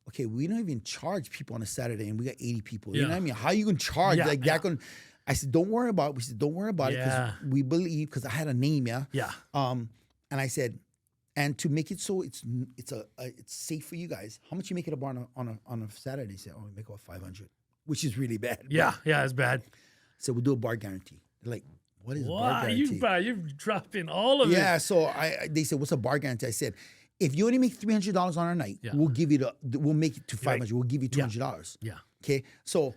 okay, we don't even charge people on a Saturday, and we got 80 people. You know what I mean? How you gonna charge like that? I said, don't worry about it. We said, don't worry about it because we believe, because I had a name, Yeah. And I said, and to make it so it's safe for you guys, how much you make it a bar on a Saturday? They said, oh, we make about 500, which is really bad. Yeah, it's bad. So we'll do a bar guarantee. They're like, what is a bar guarantee? You're dropping all of it. Yeah, so they said, what's a bar guarantee? I said, if you only make $300 on our night, we'll give you we'll make it to 500. We'll give you $200. Yeah. Okay. So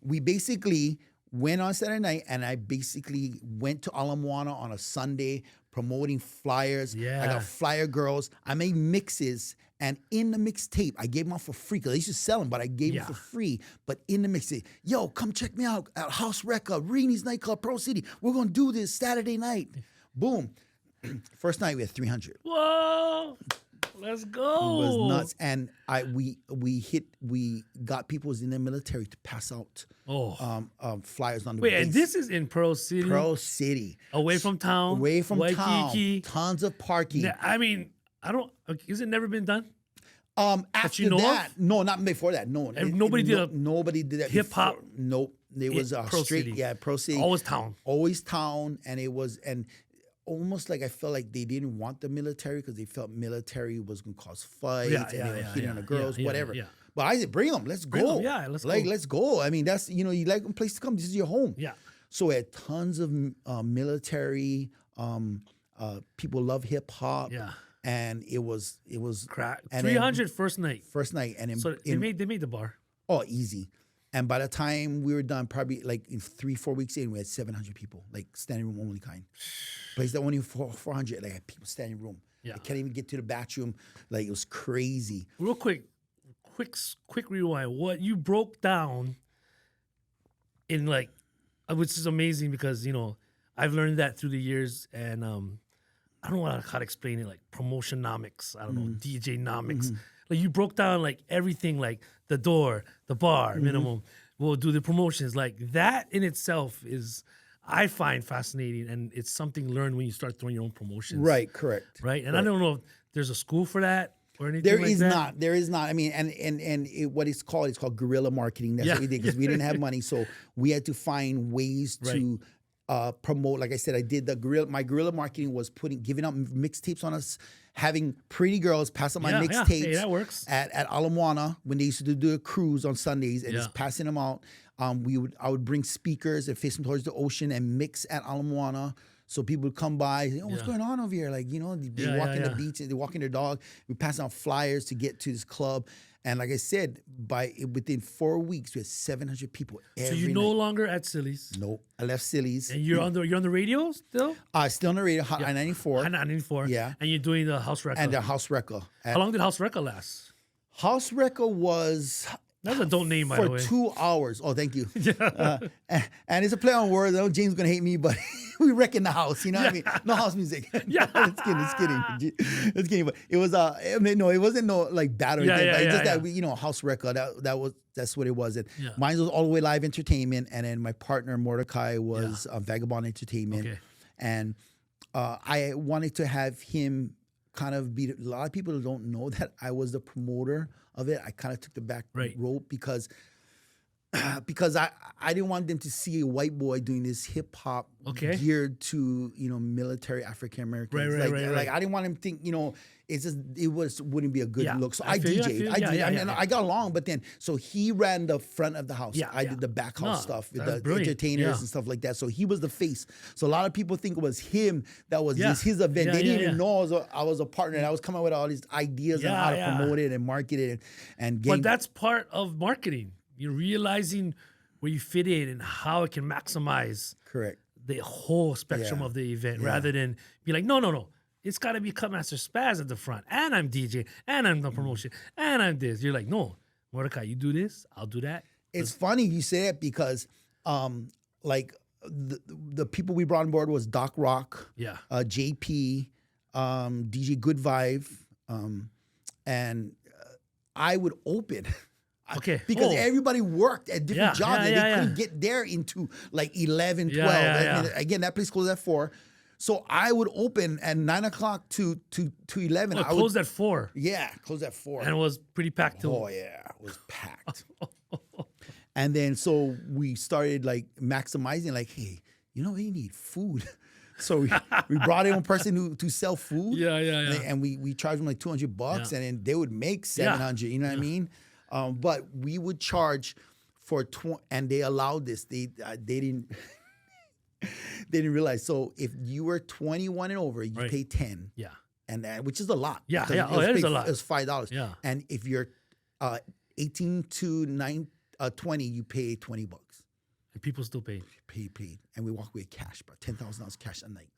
we basically went on Saturday night, and I basically went to Ala Moana on a Sunday promoting flyers. Yeah. I got flyer girls. I made mixes, and in the mixtape, I gave them out for free because I used to sell them, but I gave them for free. But in the mixtape, yo, come check me out at House Wrecker, Reenie's nightclub, Pro City. We're gonna do this Saturday night. Boom. First night we had 300. Whoa, let's go. It was nuts, and we got people in the military to pass out flyers on the base. And this is in Pro City. Pro City, away from town. Away from Waikiki. town. Tons of parking. I mean, has it never been done? After that, no, not before that. No, nobody did that. Hip hop. Nope, it was a Pro straight City. Pro City. Always town, and it was almost like I felt like they didn't want the military because they felt military was going to cause fights and they were hitting on the girls, whatever. Yeah. But I said, bring them. Let's go. Let's go. I mean, that's, you like a place to come. This is your home. Yeah. So we had tons of military, people love hip hop. Yeah. And it was crack. 300 first night. And they made the bar. Oh, easy. And by the time we were done, probably like in 3-4 weeks in, we had 700 people, like standing room only kind. Place that only 400, like had people standing room. Yeah. I can't even get to the bathroom. Like it was crazy. Real quick rewind. What you broke down in which is amazing because, I've learned that through the years, and I don't know how to explain it, like promotionomics. I don't know, DJ-nomics. Like you broke down like everything, like the door, the bar, minimum. We'll do the promotions. Like that in itself is, I find fascinating, and it's something learned when you start throwing your own promotions. Right, correct. Right, and I don't know if there's a school for that or anything. There like is that. not. There is not. I mean, what it's called guerrilla marketing. That's what we did because we didn't have money, so we had to find ways to promote. Like I said, I did my guerrilla marketing was giving out mixtapes on us, having pretty girls pass up my mixtapes. Hey, that works. At ALANUI when they used to do a cruise on Sundays and just passing them out. I would bring speakers and face them towards the ocean and mix at ALANUI. So people would come by, say, what's going on over here? Like, they walk in the beach, they walking their dog. We pass out flyers to get to this club. And like I said, within 4 weeks, we had 700 people every So you're no longer at Silly's. Nope. I left Silly's. And you're on the radio still? Still on the radio, Hot 94. Hot 94. Yeah. And you're doing the House Record. And the House Record. How long did House Record last? House Record was... That's a don't name, by the way. For 2 hours. Oh, thank you. And it's a play on words. I know James is going to hate me, but we wrecking the house. You know what I mean? No house music. It's kidding. It's kidding. But it was, it wasn't like bad or anything. It's just that, we, House Record, that's what it was. And mine was All the Way Live Entertainment. And then my partner, Mordecai, was Vagabond Entertainment. Okay. And I wanted to have him kind of be, a lot of people don't know that I was the promoter of it. I kind of took the back rope because I didn't want them to see a white boy doing this hip hop geared to military African Americans. Like I didn't want them to think it wouldn't be a good look. So I DJ'd. I got along, but then so he ran the front of the house. I did the back house stuff with the entertainers and stuff like that. So he was the face. So a lot of people think it was him that was his event. They didn't even know I was a partner. And I was coming up with all these ideas on how to promote it and market it and But that's part of marketing. You're realizing where you fit in and how it can maximize the whole spectrum of the event rather than be like, no. It's got to be Kutmaster Spaz at the front, and I'm DJ, and I'm the promotion, and I'm this. You're like, no, Mordecai, you do this, I'll do that. It's funny you say it because like the people we brought on board was Doc Rock, JP, DJ Good Vibe, and I would open... Okay. Because everybody worked at different jobs and they couldn't get there into like 11, 12. And again, that place closed at 4. So I would open at 9 o'clock to 11. Oh, closed at 4. Yeah, closed at 4. And it was pretty packed too. Oh yeah, it was packed. And then so we started like maximizing, like, hey, we need food. So we brought in one person to sell food. And we charged them like $200 and then they would make 700. You know what I mean? But we would charge for and they allowed this. They didn't they didn't realize. So if you were 21 and over, you pay 10. Yeah, and which is a lot. Yeah. That is a lot. It was $5. Yeah, and if you're 18 to 20, you pay $20. And people still pay. Paid, and we walk away cash, bro. $10,000 cash a night.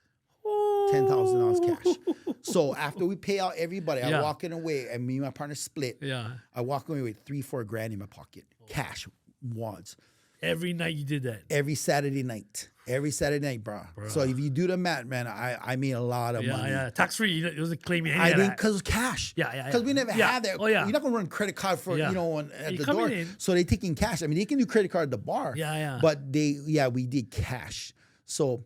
$10,000 cash. So after we pay out everybody, I walking away, and me and my partner split. Yeah, I walk away with $3-4 grand in my pocket, cash, wads. Every night you did that. Every Saturday night, bro. So if you do the math, man, I made a lot of money. Yeah, tax free. It wasn't claiming any I of didn't that. Because it was cash. Because we never had that. You're not gonna run credit card for at the door. So they taking cash. I mean, they can do credit card at the bar. But we did cash. So.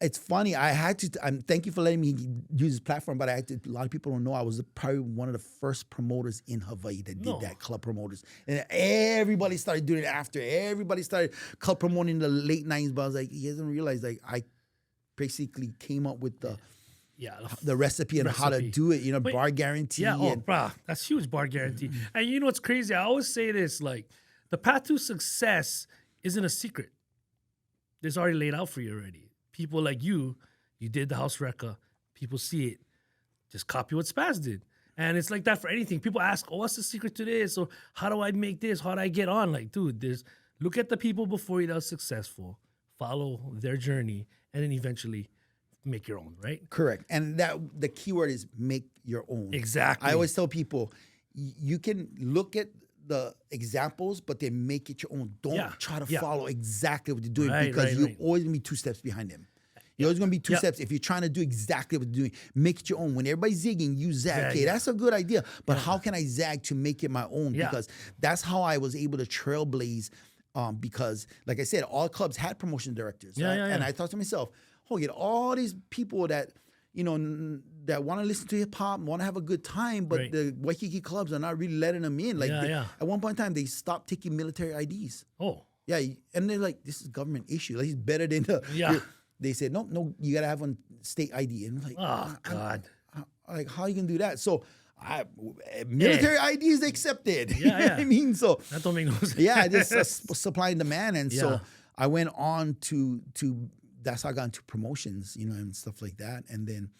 It's funny. I had to. Thank you for letting me use this platform. But a lot of people don't know I was probably one of the first promoters in Hawaii that did that, club promoters, and everybody started doing it after. Everybody started club promoting in the late 90s. But I was like, you guys don't realize, like, I basically came up with the recipe and how to do it. Bar guarantee. Bro, that's huge, bar guarantee. And you know what's crazy? I always say this: like, the path to success isn't a secret. It's already laid out for you already. People like you did the house record. People see it. Just copy what Spaz did. And it's like that for anything. People ask, what's the secret to this? Or how do I make this? How do I get on? Like, dude, look at the people before you that are successful. Follow their journey. And then eventually make your own, right? Correct. And the key word is make your own. Exactly. I always tell people, you can look at the examples, but then make it your own. Don't try to follow exactly what they're doing because you're always going to be 2 steps behind them. You're always going to be 2 steps. If you're trying to do exactly what they're doing, make it your own. When everybody's zigging, you zag. Okay, that's a good idea. But how can I zag to make it my own? Because that's how I was able to trailblaze because, like I said, all clubs had promotion directors. And I thought to myself, oh, get all these people that, you know, that want to listen to hip hop, want to have a good time, but the Waikiki clubs are not really letting them in. Like at one point in time, they stopped taking military IDs. Oh. Yeah, and they're like, this is government issue. Like, it's better than the. They said, no, you gotta have one state ID. And I'm like, oh God, like how you can do that? So, military IDs accepted. Yeah, You know what I mean, so that don't make no sense. Yeah, just supply and demand, and so I went on to. That's how I got into promotions, you know, and stuff like that, and then.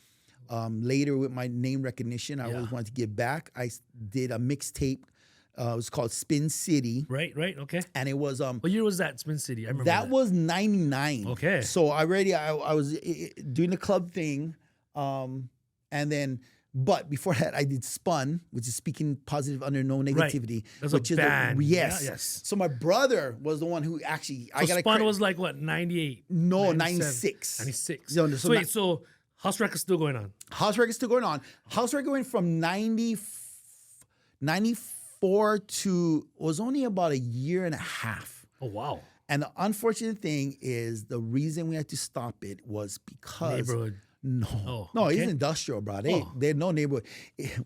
Later, with my name recognition, I always wanted to give back. I did a mixtape. It was called Spin City. Right, okay. And it was what year was that, Spin City? I remember that was 99. Okay. So I was doing the club thing. And then, but before that, I did Spun, which is speaking positive under no negativity. That's which a band. Yes. So my brother was the one who actually, Spun was like what, 98? No, 96. 96. So wait, so House Record's still going on? House Record's still going on. House Record went from 94 to, was only about a year and a half. Oh, wow. And the unfortunate thing is the reason we had to stop it was because... Neighborhood. No, it's industrial, bro. They had no neighborhood.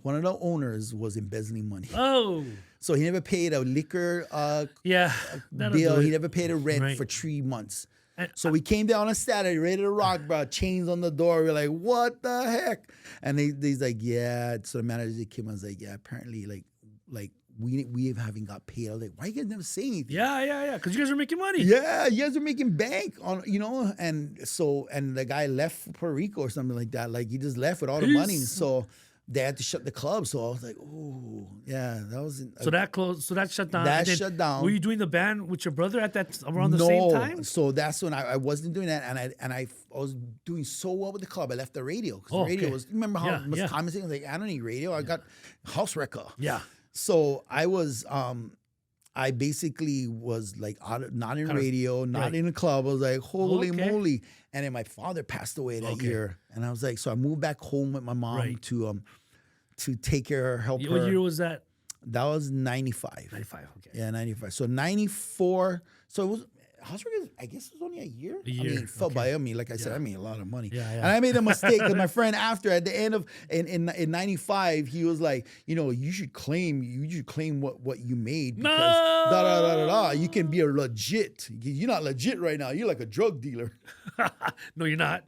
One of the owners was embezzling money. Oh. So he never paid a liquor bill. He never paid a rent for 3 months. So we came down on Saturday, ready to rock, bro. Chains on the door. We're like, what the heck? And he's like, yeah. So the manager came and was like, yeah, apparently, like we haven't got paid. I was like, why you guys never say anything? Yeah. Because you guys are making money. Yeah, you guys are making bank on, you know. And so, and the guy left for Puerto Rico or something like that. Like he just left with all the money. So they had to shut the club. So I was like, oh, yeah, that was. So that closed. So that shut down. That shut down. Were you doing the band with your brother at that around the same time? So that's when I wasn't doing that, and I was doing so well with the club. I left the radio because the radio was. Remember how much time I was like, I don't need radio. I got House Record. Yeah. So I was. I basically was like not in radio, not in a club. I was like, holy moly. And then my father passed away that year. And I was like, so I moved back home with my mom to take care of her, help her. What year was that? That was 95. 95, okay. Yeah, 95. So 94. So it was, House Record, I guess it was only a year. I mean, it fell by me. Like I said, I made a lot of money. Yeah. And I made a mistake because my friend after, at the end of, in 95, he was like, you know, you should claim what you made because you can be a legit. You're not legit right now. You're like a drug dealer. No, you're not.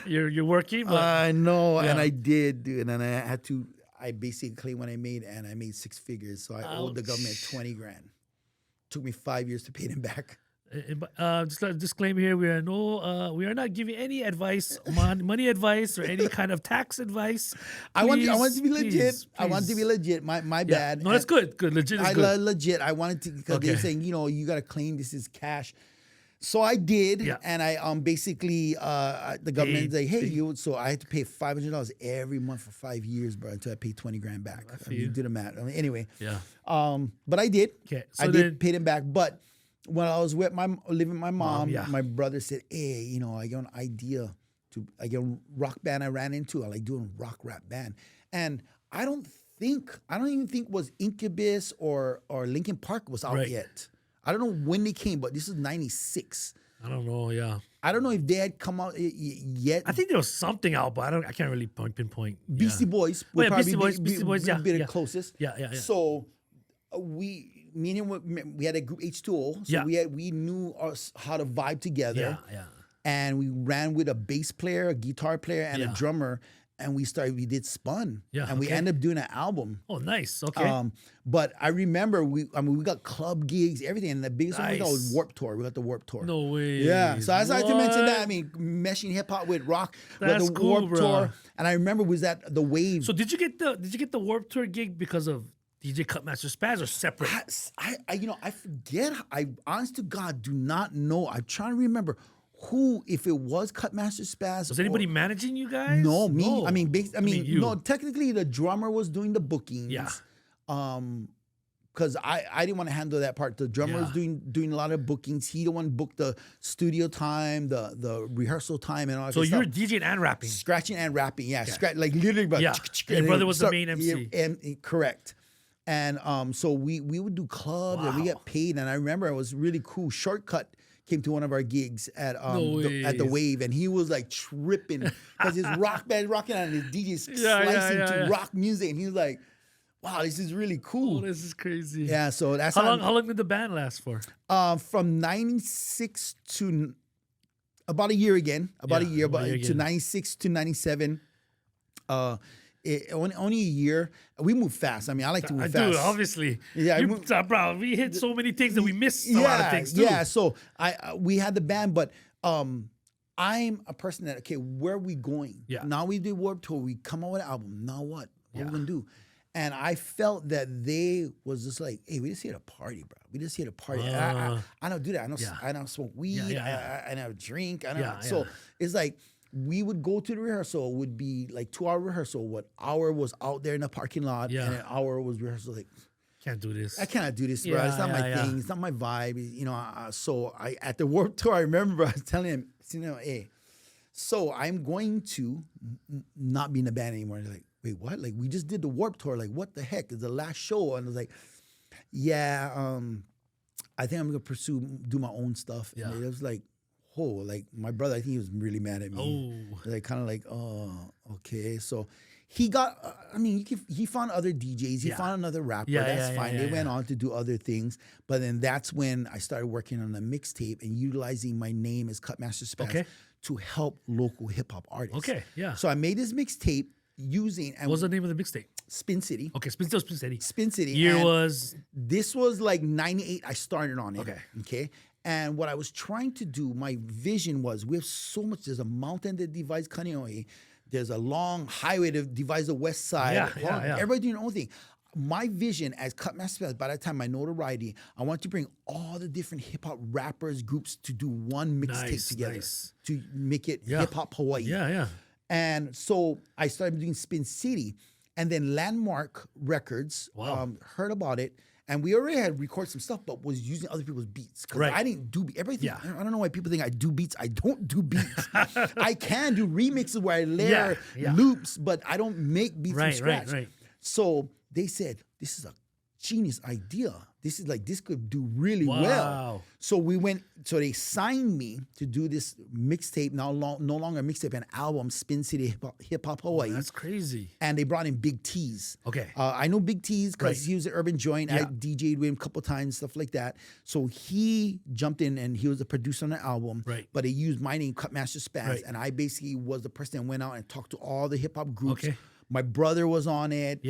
You're working. But I know, and I did, dude. And then I basically claimed what I made, and I made 6 figures. So I owed the government 20 grand. Took me 5 years to pay them back. Just a disclaimer here: we are not giving any advice, money advice, or any kind of tax advice. I want to be legit. Please. I want to be legit. My bad. No, that's good. Good, legit is good. Legit. I wanted to because they're saying, you know, you got to claim this is cash. So I did, and I basically the government like, hey, you. So I had to pay $500 every month for 5 years, bro, until I paid 20 grand back. You do the math. Anyway, but I did. Okay, so I did pay them back, but. When I was living with my mom, my brother said, hey, you know, I got an idea I got a rock band I ran into. I like doing rock rap band. And I don't even think was Incubus or Linkin Park was out yet. I don't know when they came, but this is 96. I don't know, I don't know if they had come out yet. I think there was something out, but I can't really pinpoint. Beastie Boys would probably be the closest. Yeah. So me and him, we had a group H2O, so we knew how to vibe together. Yeah. And we ran with a bass player, a guitar player, and a drummer, and we did Spun. And we ended up doing an album. Oh, nice. Okay. But I remember we got club gigs, everything, and the biggest one we got was Warped Tour. We got the Warped Tour. No way. Yeah. So I like to mention that. I mean, meshing hip hop with rock. That's the cool, Warped Tour. And I remember was that the Wave. So did you get the Warped Tour gig because of DJ Kutmaster Spaz or separate? I forget. I honest to God do not know. I'm trying to remember who, if it was Kutmaster Spaz. Was anybody managing you guys? No, me. No. I mean, you. no. Technically, the drummer was doing the bookings. Yeah. Because I didn't want to handle that part. The drummer was doing a lot of bookings. He the one booked the studio time, the rehearsal time, and all that. So you were stuff. DJing and rapping, scratching and rapping. Yeah, like literally. Your brother was the main MC. Correct. And so we would do clubs and we get paid. And I remember it was really cool. Shortcut came to one of our gigs at the Wave, and he was like tripping because his rock band rocking on his DJ slicing to rock music, and he was like, "Wow, this is really cool. Oh, this is crazy." Yeah, so that's how long did the band last for? From 96 to about a year again, to 96 to 97. Only a year. We move fast. I mean, I like to move fast. Dude, obviously. Yeah, bro, we hit so many things that we missed a lot of things too. Yeah, so we had the band, but I'm a person that, okay, where are we going? Yeah. Now we do Warped Tour. We come out with an album. Now what? What are we going to do? And I felt that they was just like, hey, we just here to party, bro. We just here to party. I don't do that. I don't smoke weed. I don't drink. So it's like, we would go to the rehearsal. It would be like 2-hour rehearsal. What hour was out there in the parking lot, and an hour was rehearsal. Like, can't do this. I cannot do this, bro. It's not my thing. It's not my vibe. You know. So I at the Warped Tour, I remember I was telling him, you know, hey, so I'm going to not be in the band anymore. He's like, wait, what? Like, we just did the Warped Tour. Like, what the heck? It's the last show, and I was like, yeah, I think I'm gonna do my own stuff. Yeah. And it was like, like my brother, I think he was really mad at me. Like kind of like, oh, okay. So he got, he found other DJs. He found another rapper. That's fine. They went on to do other things. But then that's when I started working on a mixtape and utilizing my name as Kutmaster Spaz to help local hip hop artists. Okay, yeah. So I made this mixtape using. What was the name of the mixtape? Spin City. Okay, Spin City. Spin City. Year was? This was like 98. I started on it. Okay. And what I was trying to do, my vision was, we have so much. There's a mountain that divides Kaneohe. There's a long highway that divides the west side. Everybody doing their own thing. My vision as Kutmaster, by that time, my notoriety, I want to bring all the different hip hop rappers, groups to do one mixtape together to make it hip hop Hawaii. And so I started doing Spin City, and then Landmark Records heard about it. And we already had recorded some stuff, but was using other people's beats. Because I didn't do everything. I don't know why people think I do beats. I don't do beats. I can do remixes where I layer loops, but I don't make beats from scratch. So they said, this is a genius idea. This could do really well. So they signed me to do this mixtape, no longer a mixtape, an album, Spin City Hip Hop Hawaii. That's crazy. And they brought in Big T's. Okay. I know Big T's because he was an urban joint. I DJ'd with him a couple times, stuff like that. So he jumped in and he was the producer on the album. But he used my name, Kutmaster Spaz. And I basically was the person that went out and talked to all the hip hop groups. My brother was on it.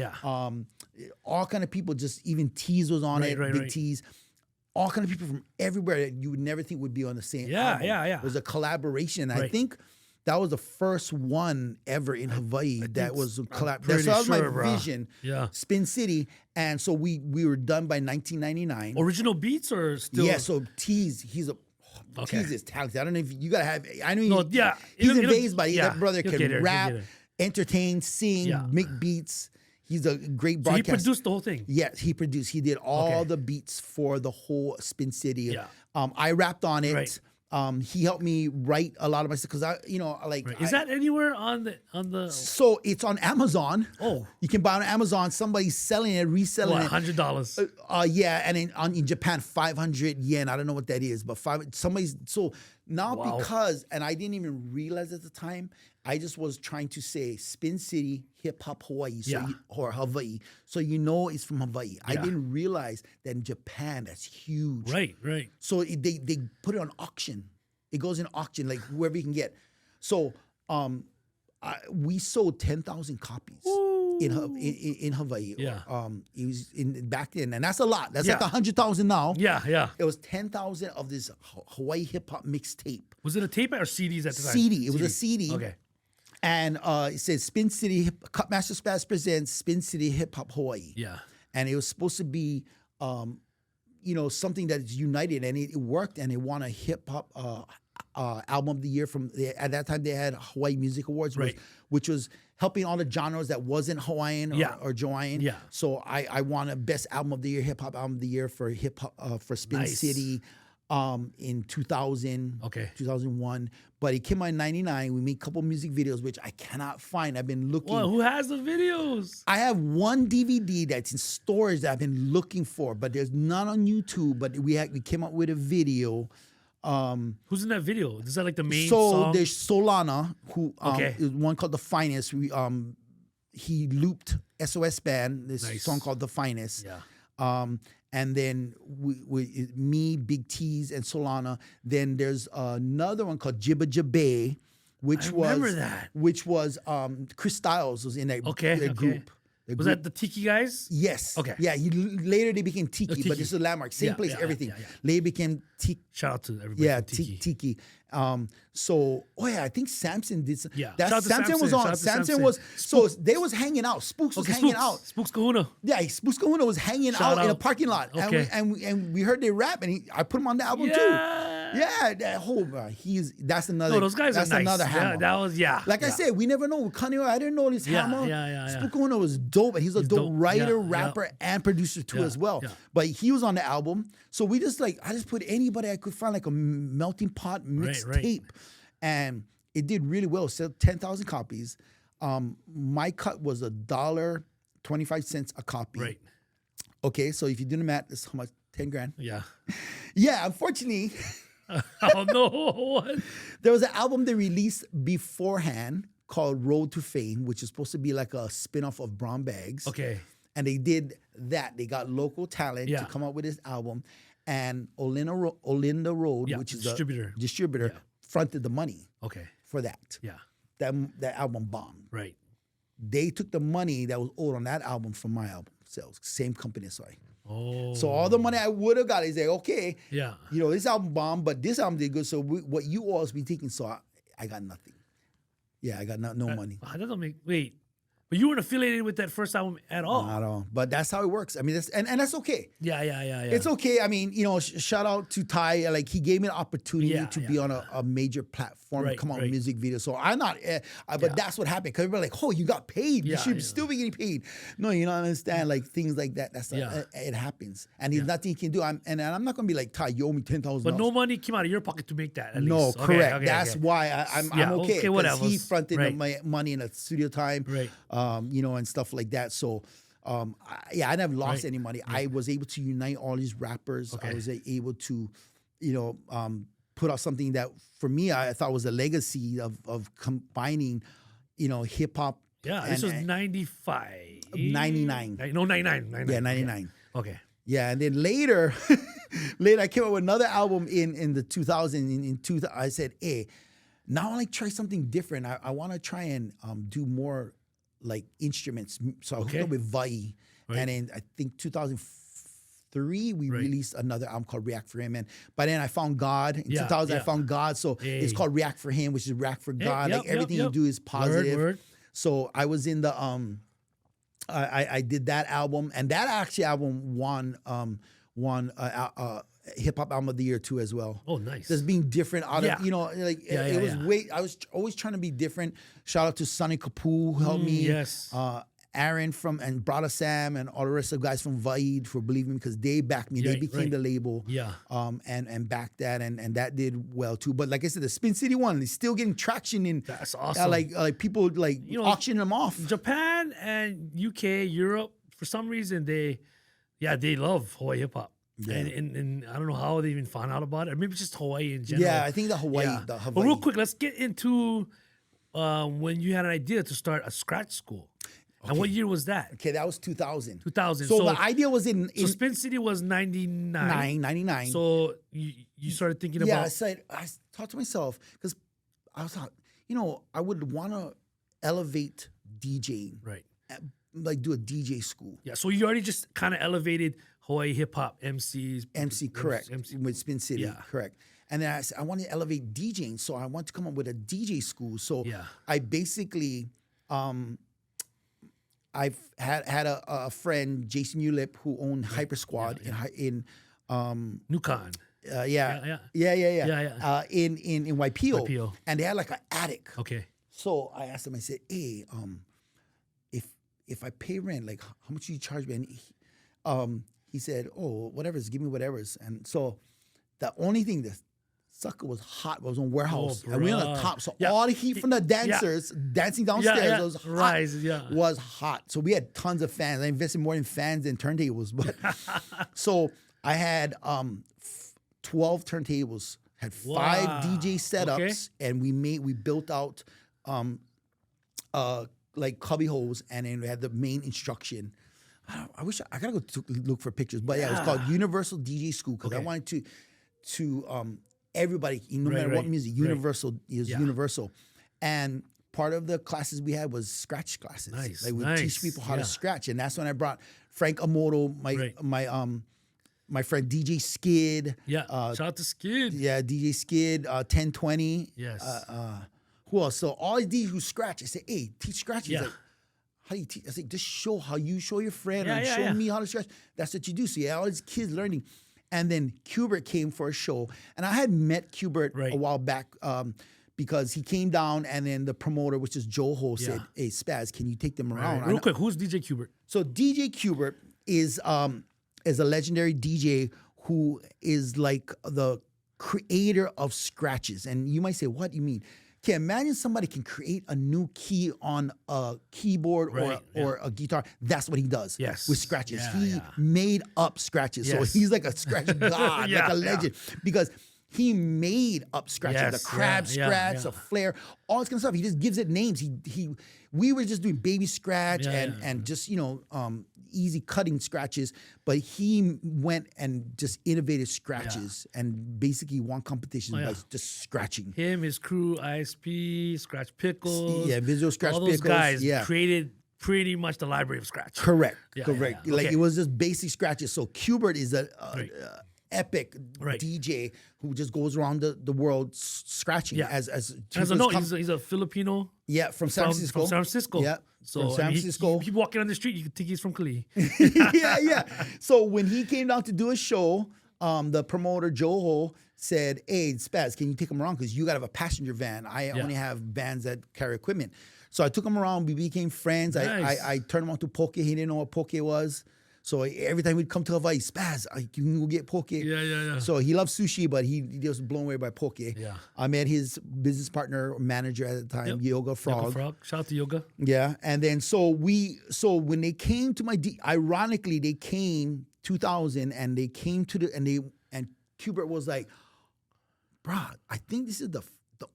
All kind of people, just even T's was on it, Big T's. All kind of people from everywhere that you would never think would be on the same album. It was a collaboration. I think that was the first one ever in Hawaii that was a collab. That was my vision. Spin City. And so we were done by 1999. Original beats or still? Yeah, so T's, T's is talented. I don't know if you gotta have, I know he's amazed by that brother can rap, entertain, sing, make beats. He's a great broadcaster. So he produced the whole thing? Yes, he produced. He did all the beats for the whole Spin City. I rapped on it. He helped me write a lot of my stuff because Is that anywhere on the? So it's on Amazon. Oh, you can buy it on Amazon. Somebody's selling it, reselling it. $100. And in Japan, 500 yen. I don't know what that is, but because I didn't even realize at the time. I just was trying to say Spin City Hip Hop Hawaii or Hawaii, so it's from Hawaii. I didn't realize that in Japan that's huge. Right. So they put it on auction. It goes in auction, like whoever you can get. So we sold 10,000 copies in Hawaii. It was back then, and that's a lot. That's like 100,000 now. It was 10,000 of this Hawaii hip hop mixtape. Was it a tape or CDs at the time? CD. It was a CD. Okay. And it says Spin City, Kutmaster Spaz presents Spin City Hip Hop Hawaii. And it was supposed to be, something that's united, and it worked, and it won a hip hop album of the year at that time they had Hawaii Music Awards, which was helping all the genres that wasn't Hawaiian or Hawaiian. So I won a best album of the year, hip hop album of the year for hip hop for Spin City. in 2000, Okay. 2001. But it came out in 99. We made a couple music videos, which I cannot find. I've been looking. Well, who has the videos? I have one DVD that's in storage that I've been looking for, but there's none on YouTube. But we came up with a video. Who's in that video? Is that like the main So song? there's Solana, who Okay. is one called The Finest. He looped SOS Band, this Nice. song called The Finest. Yeah. And then me, Big T's, and Solana. Then there's another one called Jibba Jabbe, I remember that. which was Chris Styles was in that, that group. Was that the Tiki guys? Yes. Okay. Yeah. Later they became Tiki, Tiki. but this is a landmark. Same Yeah, place, yeah, everything. yeah. Later became Tiki. Shout out to everybody. Yeah, from Tiki. Tiki. I think Samson did some. Yeah. That Shout out to Samson was Samson. on. Shout out to Samson Samson. was so they was hanging out. Spooks was hanging out. Spooks Kahuna. Yeah, Spooks Kahuna was hanging Shout out in a out. parking lot, Okay. and we heard they rap, and I put him on the album Yeah. too. Yeah, that whole that's another. No, those guys that's are nice. another hammer. That was Like I yeah. said, we never know. Kanye, I didn't know this hammer. Yeah. Spook Kahuna was dope, and he's a dope writer, Yeah, rapper, and producer too as well. yeah. But he was on the album, so we just I just put anybody I could find, like a melting pot mixed right. tape, and it did really well. Sold 10,000 copies. My cut was $1.25 a copy. Right. Okay, so if you do the math, that's how much? 10 grand. Yeah. Yeah, unfortunately, Oh no! What? there was an album they released beforehand called Road to Fame, which is supposed to be like a spin-off of Brown Bags. Okay. And they did that. They got local talent to Yeah. come up with this album. And Olinda Road, Yeah, which is distributor. a distributor, fronted the money Okay. for that. Yeah. That album bombed. Right. They took the money that was owed on that album from my album sales. Same company, sorry. Oh. So all the money I would have got is like, okay, Yeah. this album bombed, but this album did good. So what you all be taking, so I got nothing. Yeah, I got no money. That don't make wait. But you weren't affiliated with that first album at all. Not at all. But that's how it works. I mean, and that's okay. Yeah. It's okay. I mean, shout out to Ty. Like, he gave me an opportunity to be on a major platform, Right, come on right. music video. So I'm not, but that's what happened. Because everybody like, oh, you got paid. You Yeah, should yeah. still be getting paid. No, you don't understand. Like, things like that. That's it happens. And there's nothing you can do. I'm not going to be like, Ty, you owe me $10,000. But no money came out of your pocket to make that. At No, least. Okay, correct. okay, That's okay. why I'm Yeah, okay. okay, Because whatever. he fronted Right. my money in the studio time, Right. and stuff like that. So, I never lost Right. any money. I was able to unite all these rappers. Okay. I was able to, put out something that for me I thought was a legacy of combining, hip hop. Yeah, this was 95. 99. No, 99. Yeah, 99. Okay. Yeah, and then later I came up with another album in the 2000. In 2000, I said, hey, now I like try something different. I want to try and do more like instruments. So I hooked up with Hawaiʻi, and in I think 2003 we released another album called React for Him. And by then I found God. In 2000 I found God, so it's called React for Him, which is React for God. Like everything you do is positive. Word. So I was in the I did that album, and that actually album won hip hop album of the year too as well. Oh, nice. Just being different out of it was yeah. I was always trying to be different. Shout out to Sonny Kapu who helped me. Yes. Aaron and Brother Sam and all the rest of the guys from Hawaiʻi for believing me, because they backed me. They became the label. Yeah. And backed that, and that did well too. But like I said, the Spin City one is still getting traction in. That's awesome. Like people auctioning them off. Japan and UK, Europe, for some reason they love Hawaii hip hop. Yeah. And I don't know how they even found out about it. Or maybe it's just Hawaii in general. Yeah, I think the Hawaii. Yeah. The Hawaii. But real quick, let's get into when you had an idea to start a scratch school. And what year was that? Okay, that was 2000. 2000. So the idea was in So Spin City was 99. 99. So you started thinking Yeah, about... I thought to myself, because I thought, I would want to elevate DJing. Right. Like do a DJ school. Yeah, so you already just kind of elevated Hawaii hip hop MCs. Correct. MC. With Spin City, Yeah. correct. And then I said, I want to elevate DJing. So I want to come up with a DJ school. So I basically... I've had a friend, Jason Ulip, who owned Hyper Squad in Nukan. in Waipio. And they had like an attic. Okay. So I asked him, I said, hey, if I pay rent, like how much do you charge me? And he said, oh, whatever's, give me whatever's. And so The only thing that sucker was hot. It was on warehouse. And we were on the top. So Yeah. all the heat from the dancers dancing downstairs was hot. Was hot. So we had tons of fans. I invested more in fans than turntables. But so I had 12 turntables, had 5 DJ setups, and we built out like cubby holes, and then we had the main instruction. I wish I gotta go look for pictures, but yeah, it was called Universal DJ School because I wanted to everybody, no matter what music, universal is universal. And part of the classes we had was scratch classes. Nice, like we teach people how to scratch, and that's when I brought Frank Amoto, my friend DJ Skid. Yeah, shout out to Skid. Yeah, DJ Skid, 1020. Yes. Who else? So all these DJs who scratch, I said, hey, teach scratch. He's like, how do you teach? I said, just show how you show your friend and show me how to scratch. That's what you do. So yeah, all these kids learning. And then Qbert came for a show. And I had met Qbert a while back because he came down, and then the promoter, which is Joe Ho, said, hey, Spaz, can you take them around? Real quick, who's DJ Qbert? So DJ Qbert is a legendary DJ who is like the creator of scratches. And you might say, what do you mean? Okay, imagine somebody can create a new key on a keyboard or a guitar. That's what he does with scratches. He made up scratches. So he's like a scratch god, like a legend. Because he made up scratches, the crab scratch, the flare, all this kind of stuff. He just gives it names. We were just doing baby scratch and just, easy cutting scratches, but he went and just innovated scratches and basically won competitions by just scratching. Him, his crew, ISP, Scratch Pickles. Yeah, Visual Scratch all those Pickles. guys created pretty much the library of scratch. Correct. Yeah, correct. Yeah. Like Okay. it was just basic scratches. So Qbert is a epic DJ who just goes around the world scratching as a note, he's a Filipino. Yeah, from San Francisco. From San Francisco. Yeah. So from San Francisco. He walking on the street, you could think he's from Kali. yeah. So when he came down to do a show, the promoter Joe Ho said, hey, Spaz, can you take him around? Because you got to have a passenger van. I only have vans that carry equipment. So I took him around. We became friends. Nice. I turned him on to poke. He didn't know what poke was. So every time we'd come to Hawaii, Spaz, you can go get poke. Yeah. So he loves sushi, but he was blown away by poke. Yeah. I met his business partner, manager at the time, Yoga Frog. Shout out to Yoga. Yeah. And then so when they came to ironically, they came 2000 and they came to and Qbert was like, bruh, I think this is the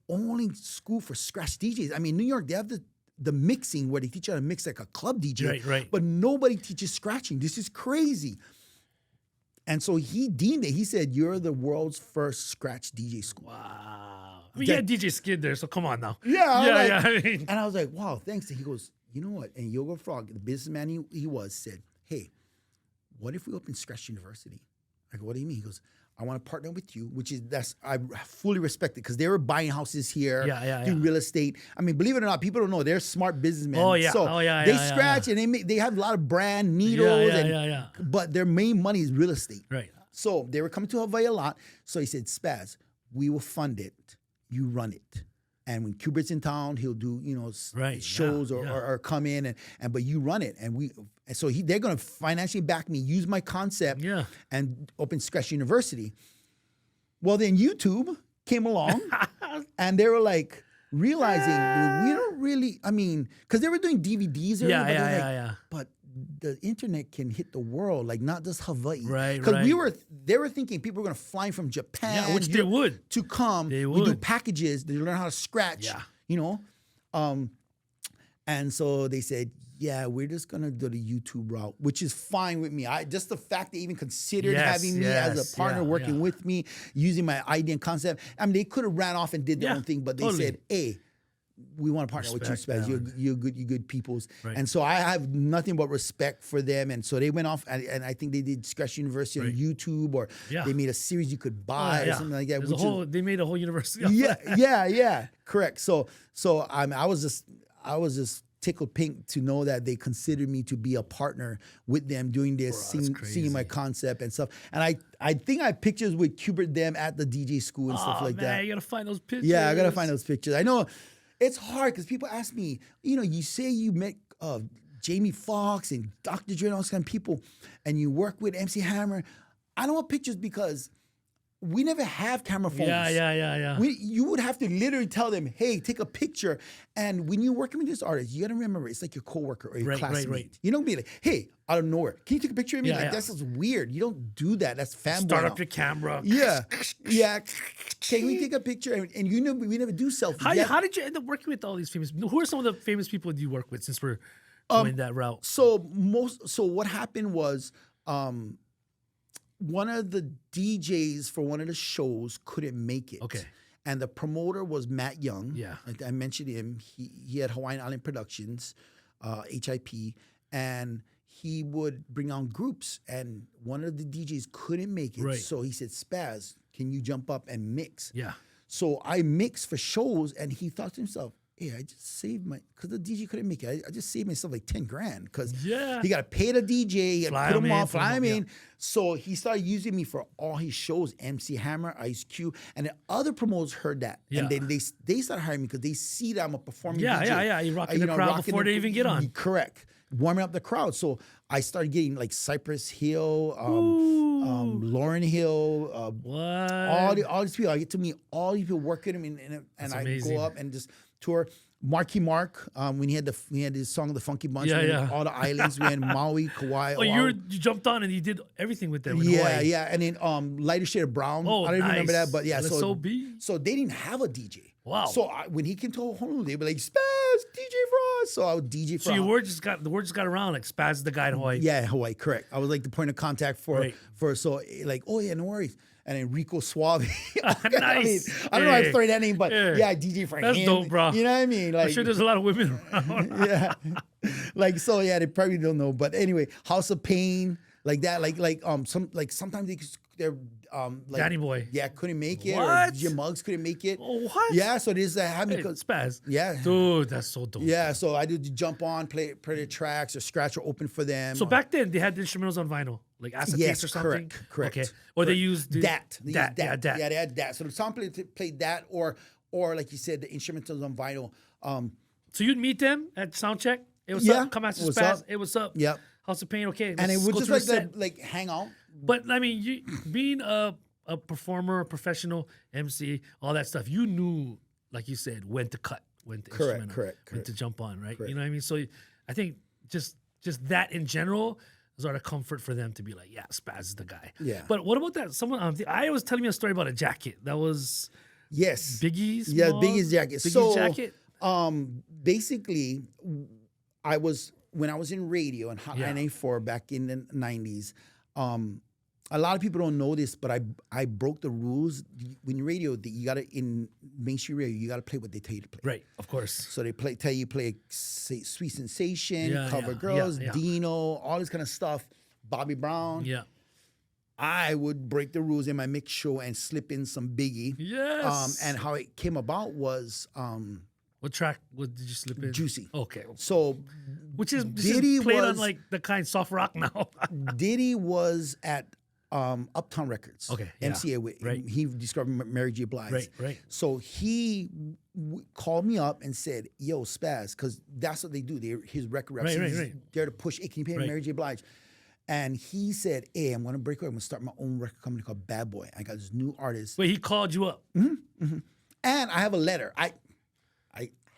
only school for scratch DJs. I mean, New York, they have the mixing where they teach you how to mix like a club DJ, right. But nobody teaches scratching. This is crazy. And so he deemed it. He said, you're the world's first scratch DJ school. Wow. I mean, you had DJ Skid there, so come on now. Yeah. I mean. And I was like, wow, thanks. And he goes, you know what? And Yoga Frog, the businessman he was, said, hey, what if we open Scratch University? I go, what do you mean? He goes, I want to partner with you, I fully respect it because they were buying houses here, doing real estate. I mean, believe it or not, people don't know they're smart businessmen. So they scratch and they have a lot of brand needles, but their main money is real estate. Right. So they were coming to Hawaii a lot. So he said, Spaz, we will fund it. You run it. And when Qbert's in town, he'll do shows or come in but you run it. And so they're gonna financially back me, use my concept, and open Scratch University. Well, then YouTube came along, and they were like realizing we don't really. I mean, because they were doing DVDs, but the internet can hit the world, like not just Hawaii, right? Because they were thinking people were gonna fly from Japan, which they would, to come. They we would do packages. They learn how to scratch, and so they said, yeah, we're just gonna do the YouTube route, which is fine with me. Just the fact they even considered having me as a partner, working with me, using my idea and concept. I mean, they could have ran off and did their own thing, but they said, hey, we want to partner with you, Spaz. You're good peoples. Right. And so I have nothing but respect for them. And so they went off, and I think they did Scratch University on YouTube, or they made a series you could buy or something like that. They made a whole university. Correct. So I was just tickled pink to know that they considered me to be a partner with them doing this, seeing my concept and stuff. And I think I have pictures with Qbert them at the DJ school and stuff like that. You gotta find those pictures. Yeah, I gotta find those pictures. I know it's hard because people ask me, you say you met Jamie Foxx and Dr. Dre and all those kind of people, and you work with MC Hammer. I don't want pictures because we never have camera phones. Yeah. You would have to literally tell them, hey, take a picture. And when you're working with this artist, you got to remember it's like your coworker or your classmate. Right. You don't be like, hey, out of nowhere, can you take a picture of me? Yeah, That's just weird. You don't do that. That's fanboy. Start up your camera. Yeah. Can we take a picture? And you know, we never do selfies. How did you end up working with all these famous? Who are some of the famous people you work with? Since we're going that route. So what happened was, one of the DJs for one of the shows couldn't make it. Okay. And the promoter was Matt Young. Yeah. I mentioned him. He had Hawaiian Island Productions, HIP, and he would bring on groups. And one of the DJs couldn't make it. Right. So he said, Spaz, can you jump up and mix? Yeah. So I mixed for shows, and he thought to himself, hey, I just saved because the DJ couldn't make it. I just saved myself like 10 grand because he got to pay the DJ, he got to put him on, fly him in. So he started using me for all his shows, MC Hammer, Ice Cube, and the other promoters heard that. And then they started hiring me because they see that I'm a performing DJ. Yeah. You're rocking the crowd before they even get on. Correct. Warming up the crowd. So I started getting like Cypress Hill, Lauryn Hill, all these people. I get to meet all these people, work with them, and I go up and just tour. Marky Mark, when he had his song "The Funky Bunch," all the islands, we had Maui, Kauai. Oh, you jumped on and you did everything with them. Hawaii. And then Lighter Shade of Brown. Oh, I don't even remember that, but yeah. So they didn't have a DJ. Wow. So when he came to Honolulu, they were like, Spaz, DJ for us. So I would DJ for. So the word just got around, like Spaz is the guy in Hawaii. Yeah, Hawaii, correct. I was like the point of contact for so like, oh yeah, no worries. And then Rico Suave. Nice. I don't know how to throw that name, but I DJ for him. That's dope, bro. You know what I mean? Like, I'm sure there's a lot of women around. They probably don't know. But anyway, House of Pain, like that, sometimes they're like Danny Boy. Yeah, couldn't make it. What? Or Jim Muggs couldn't make it. Oh, what? Yeah, so this happened because Spaz. Yeah. Dude, that's so dope. Yeah, so I did jump on, play the tracks or scratch or open for them. So back then they had the instrumentals on vinyl, like acetates or something. Correct. Okay. Or they used that. Yeah, that. Yeah, they had that. So the song played that, or like you said, the instrumentals on vinyl. So you'd meet them at soundcheck. Hey, what's up? Come out to Spaz. Hey, what's up? Yep. House of Pain. Okay. And it was just like that, like hang out. But I mean, you being a performer, a professional MC, all that stuff, you knew, like you said, when to cut, when to instrumental, when to jump on, right? Correct. You know what I mean? So I think just that in general is sort of comfort for them to be like, yeah, Spaz is the guy. Yeah. But what about that? Someone, I was telling me a story about a jacket that was Biggie's. Yeah, Biggie's jacket. Biggie's jacket. Basically, when I was in radio and Hot 94 back in the 90s. A lot of people don't know this, but I broke the rules. When you radio, you gotta in mainstream radio, you gotta play what they tell you to play. Right, of course. So they tell you play Sweet Sensation, Cover Girls, Dino, all this kind of stuff. Bobby Brown. Yeah. I would break the rules in my mix show and slip in some Biggie. Yes. And how it came about was what track did you slip in? Juicy. Okay. So which is played on like the kind soft rock now. Diddy was at Uptown Records. Okay. MCA with he discovered Mary J. Blige. Right. So he called me up and said, "Yo, Spaz," because that's what they do. His record reps. He's there to push. Hey, can you pay Mary J. Blige? And he said, "Hey, I'm gonna break away. I'm gonna start my own record company called Bad Boy. I got this new artist." Wait, he called you up. And I have a letter. I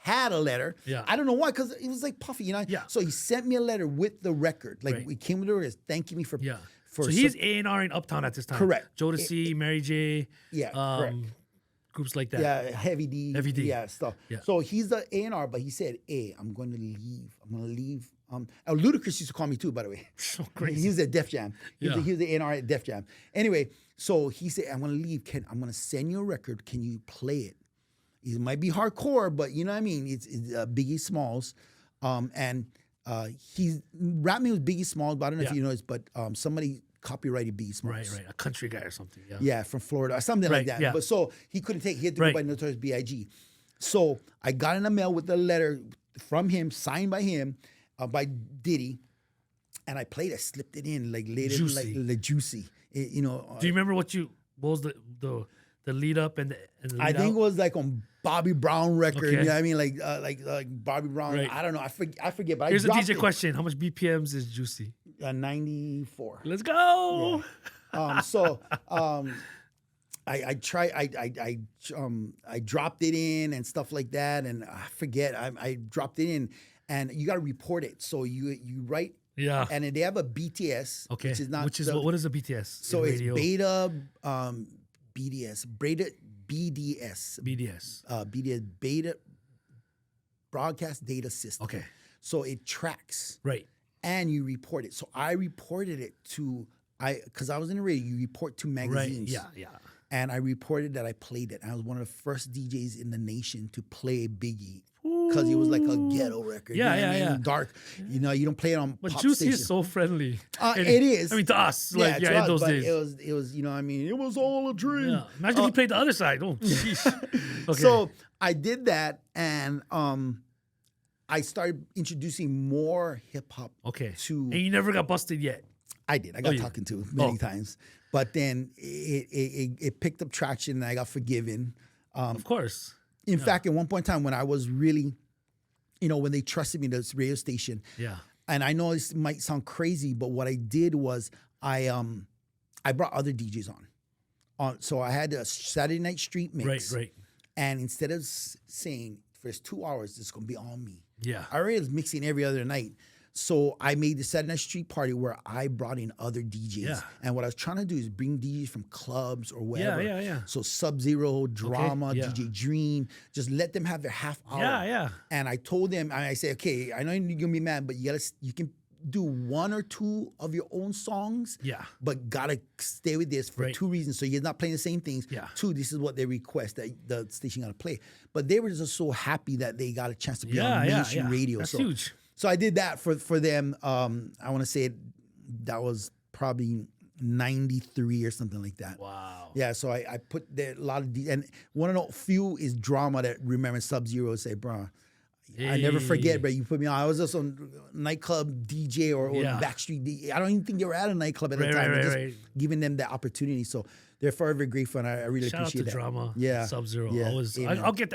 had a letter. Yeah. I don't know why, because it was like puffy, you know. Yeah. So he sent me a letter with the record. Like we came with the record, thanking me for. Yeah. So he's A&R in Uptown at this time. Correct. Jodeci, Mary J. Yeah. Correct. Groups like that. Yeah, Heavy D. Yeah, stuff. Yeah. So he's the A&R, but he said, "Hey, I'm going to leave. Ludacris used to call me too, by the way. So crazy. He was at Def Jam. He Yeah. was the A&R at Def Jam. Anyway, so he said, "I'm going to leave. I'm going to send you a record. Can you play it? It might be hardcore, but you know what I mean. It's Biggie Smalls, and he's rap me with Biggie Smalls. But I don't know if you know this, but somebody copyrighted Biggie Smalls. Right. A country guy or something. Yeah. Yeah, from Florida or something like that. Yeah. But so he couldn't take. He had to go by Notorious B.I.G. So I got in the mail with a letter from him, signed by him, by Diddy, and I played it, slipped it in, like later, Juicy. like juicy. You know. Do you remember what was the lead up and the lead I think out? it was like on Bobby Brown record. Okay. You know what I mean? Like Bobby Brown. Right. I don't know. I forget. But Here's I a dropped DJ question: how much BPMs is Juicy? 94. Let's go. So I dropped it in and stuff like that, and I forget I dropped it in, and you got to report it. So you write, and then they have a BTS, Okay, which is not what is a BTS? So it's beta, BDS, BDS, beta broadcast data system. Okay, so it tracks right, and you report it. So I reported it to because I was in the radio. You report to magazines, right, yeah. And I reported that I played it. I was one of the first DJs in the nation to play Biggie because it was like a ghetto record. Yeah. Dark. You know, you don't play it on But pop Juicy station. is so friendly. It is. I mean, to us, Yeah, like, to in us, those but days. It was, you know, I mean, it was all a dream. Yeah. Imagine he played the other side. Oh, jeez. Okay. So I did that, and I started introducing more hip hop. Okay. To and you never got busted yet. I did. I got talking to many times, but then it picked up traction, and I got forgiven. Of course. In fact, at one point in time, when I was really, you know, when they trusted me, this radio station. Yeah. And I know this might sound crazy, but what I did was I brought other DJs on. So I had a Saturday night street mix. Right. And instead of saying for 2 hours, it's gonna be on me. Yeah. I already was mixing every other night. So I made the Saturday Night Street Party where I brought in other DJs. Yeah. And what I was trying to do is bring DJs from clubs or whatever. Yeah. So Sub-Zero, Drama, Okay, yeah. DJ Dream, just let them have their half hour. Yeah. And I told them, I said, okay, I know you're gonna be mad, but you can do one or two of your own songs. Yeah. But gotta stay with this for two reasons. So you're not playing the same things. Yeah. Two, this is what they request that the station gotta play. But they were just so happy that they got a chance to be on mainstream radio. That's so huge. So I did that for them. I want to say that was probably 93 or something like that. Wow. Yeah, so I put there a lot of and one of the few is Drama that remember Sub-Zero say, bro, I never forget, but you put me on. I was just on nightclub DJ or backstreet DJ. I don't even think they were at a nightclub at the time. Just giving them that opportunity. So they're forever grateful, and I really Shout appreciate out to that. Drama, yeah, Sub-Zero. Yeah.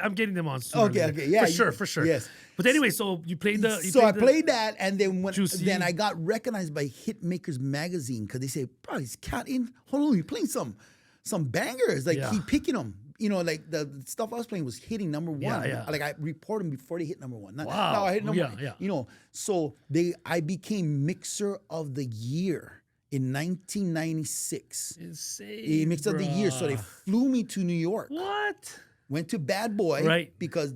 I'm getting them on soon. Okay, yeah, for sure. Yes. But anyway, so you played the. I played that, and then Juicy. I got recognized by Hitmakers magazine because they say, "Bro, this cat in. Hold on, you're playing some bangers. Like keep picking them. You know, like the stuff I was playing was hitting number one. Yeah. Like I report them before they hit number one. Wow. Now I hit number one. Yeah. You know, so I became Mixer of the Year in 1996. Insane. Mixer of the Year. So they flew me to New York. What? Went to Bad Boy. Right. Because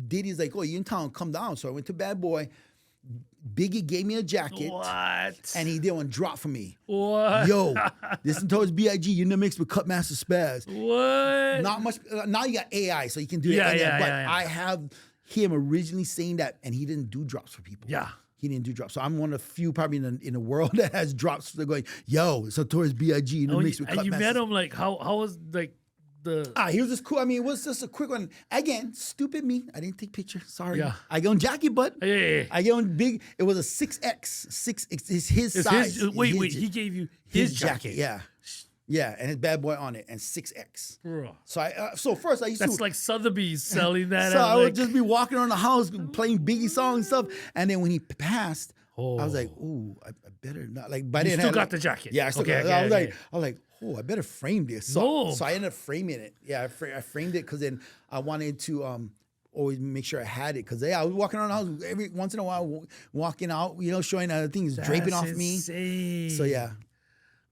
Diddy's like, oh, you in town, come down. So I went to Bad Boy. Biggie gave me a jacket. What? And he did one drop for me. What? Yo, listen towards B.I.G. You in the mix with Kutmaster Spaz. What? Not much. Now you got AI, so you can do that. But I have him originally saying that, and he didn't do drops for people. Yeah. He didn't do drops. So I'm one of the few probably in the world that has drops. They're going, yo, so towards B.I.G. in the mix with Kutmaster. And you met him, like, how was, like, he was just cool. I mean, it was just a quick one. Again, stupid me. I didn't take picture. Sorry. Yeah. I get on jacket, but Yeah. I get on big. It was a 6X. 6X is his size. Wait. He gave you his jacket. Yeah. Yeah, and his Bad Boy on it, and 6X. Bro. So so first I used That's to. like Sotheby's selling that. So I would just be walking around the house playing Biggie songs and stuff. And then when he passed, I was like, ooh, I better not. Like, but I didn't still have, got the jacket. Yeah, I still got it. I was like, oh, I better frame this. So I ended up framing it. Yeah, I framed it because then I wanted to always make sure I had it. Because I was walking around the house every once in a while, walking out, showing other things, draping off me. So yeah.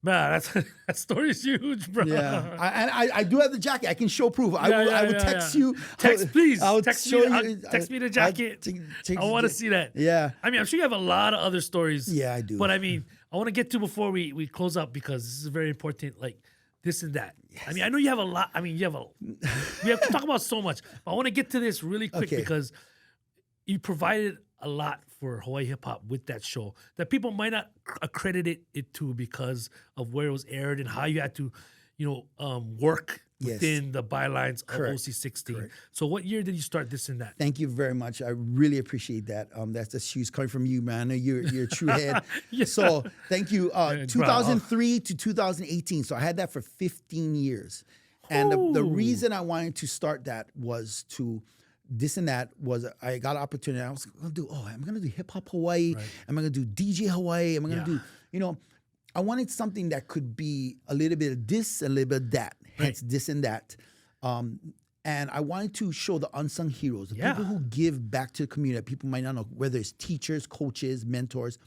Man, that story is huge, bro. Yeah, I do have the jacket. I can show proof. I will text you. Please. I'll text show me. you. Text me the jacket. I want to see that. Yeah. I mean, I'm sure you have a lot of other stories. Yeah, I do. But I mean, I want to get to before we close up because this is very important. Like this and that. Yes. I mean, I know you have a lot. I mean, we have to talk about so much. But I want to get to this really quick because you provided a lot for Hawaii hip hop with that show that people might not accredit it to because of where it was aired and how you had to, work within the bylines of OC16. Correct. So what year did you start this and that? Thank you very much. I really appreciate that. That's the shoes coming from you, man. I know you're a true head. So thank you. 2003 to 2018. So I had that for 15 years. And the reason I wanted to start that was to this and that was I got an opportunity. I was going to do, I'm going to do hip hop Hawaii. Right. I'm going to do DJ Hawaii. I'm going to do, I wanted something that could be a little bit of this, a little bit of that. hence this and that. And I wanted to show the unsung heroes, the people who give back to the community that people might not know, whether it's teachers, coaches, mentors,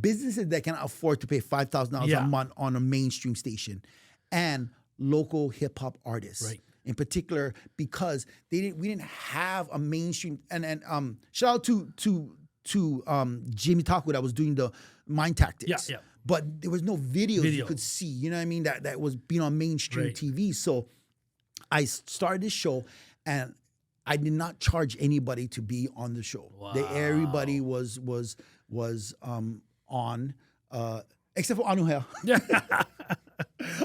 businesses that can afford to pay $5,000 a month on a mainstream station, and local hip hop artists. Right. In particular, because we didn't have a mainstream. And shout out to Jimmy Taku that was doing the Mind Tactics. Yeah. But there was no videos you could see. You know what I mean? That was being on mainstream TV. So I started this show, and I did not charge anybody to be on the show. Wow. Everybody was on, except for Anuhea.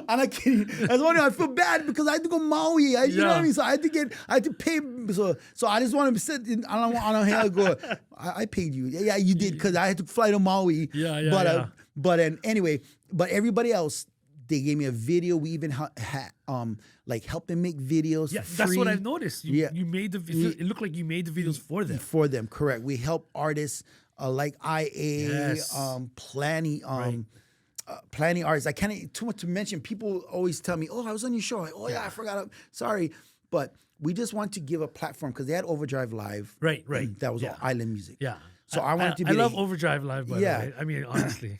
I'm not kidding. That's one thing I feel bad because I had to go Maui. You know what I mean? So I had to pay. So I just want to sit in. I don't want to go. I paid you. Yeah, you did, because I had to fly to Maui. But anyway, but everybody else, they gave me a video. We even had like helped them make videos. Yeah, for that's free. what I've noticed. You made the. It looked like you made the videos for them. For them, correct. We help artists like IA, planning artists. I can't too much to mention. People always tell me, "Oh, I was on your show." Like, oh yeah, I forgot. Sorry, but we just want to give a platform because they had Overdrive Live. Right. That was all island music. Yeah. So I wanted to be. I love Overdrive Live. By the way. I mean, honestly.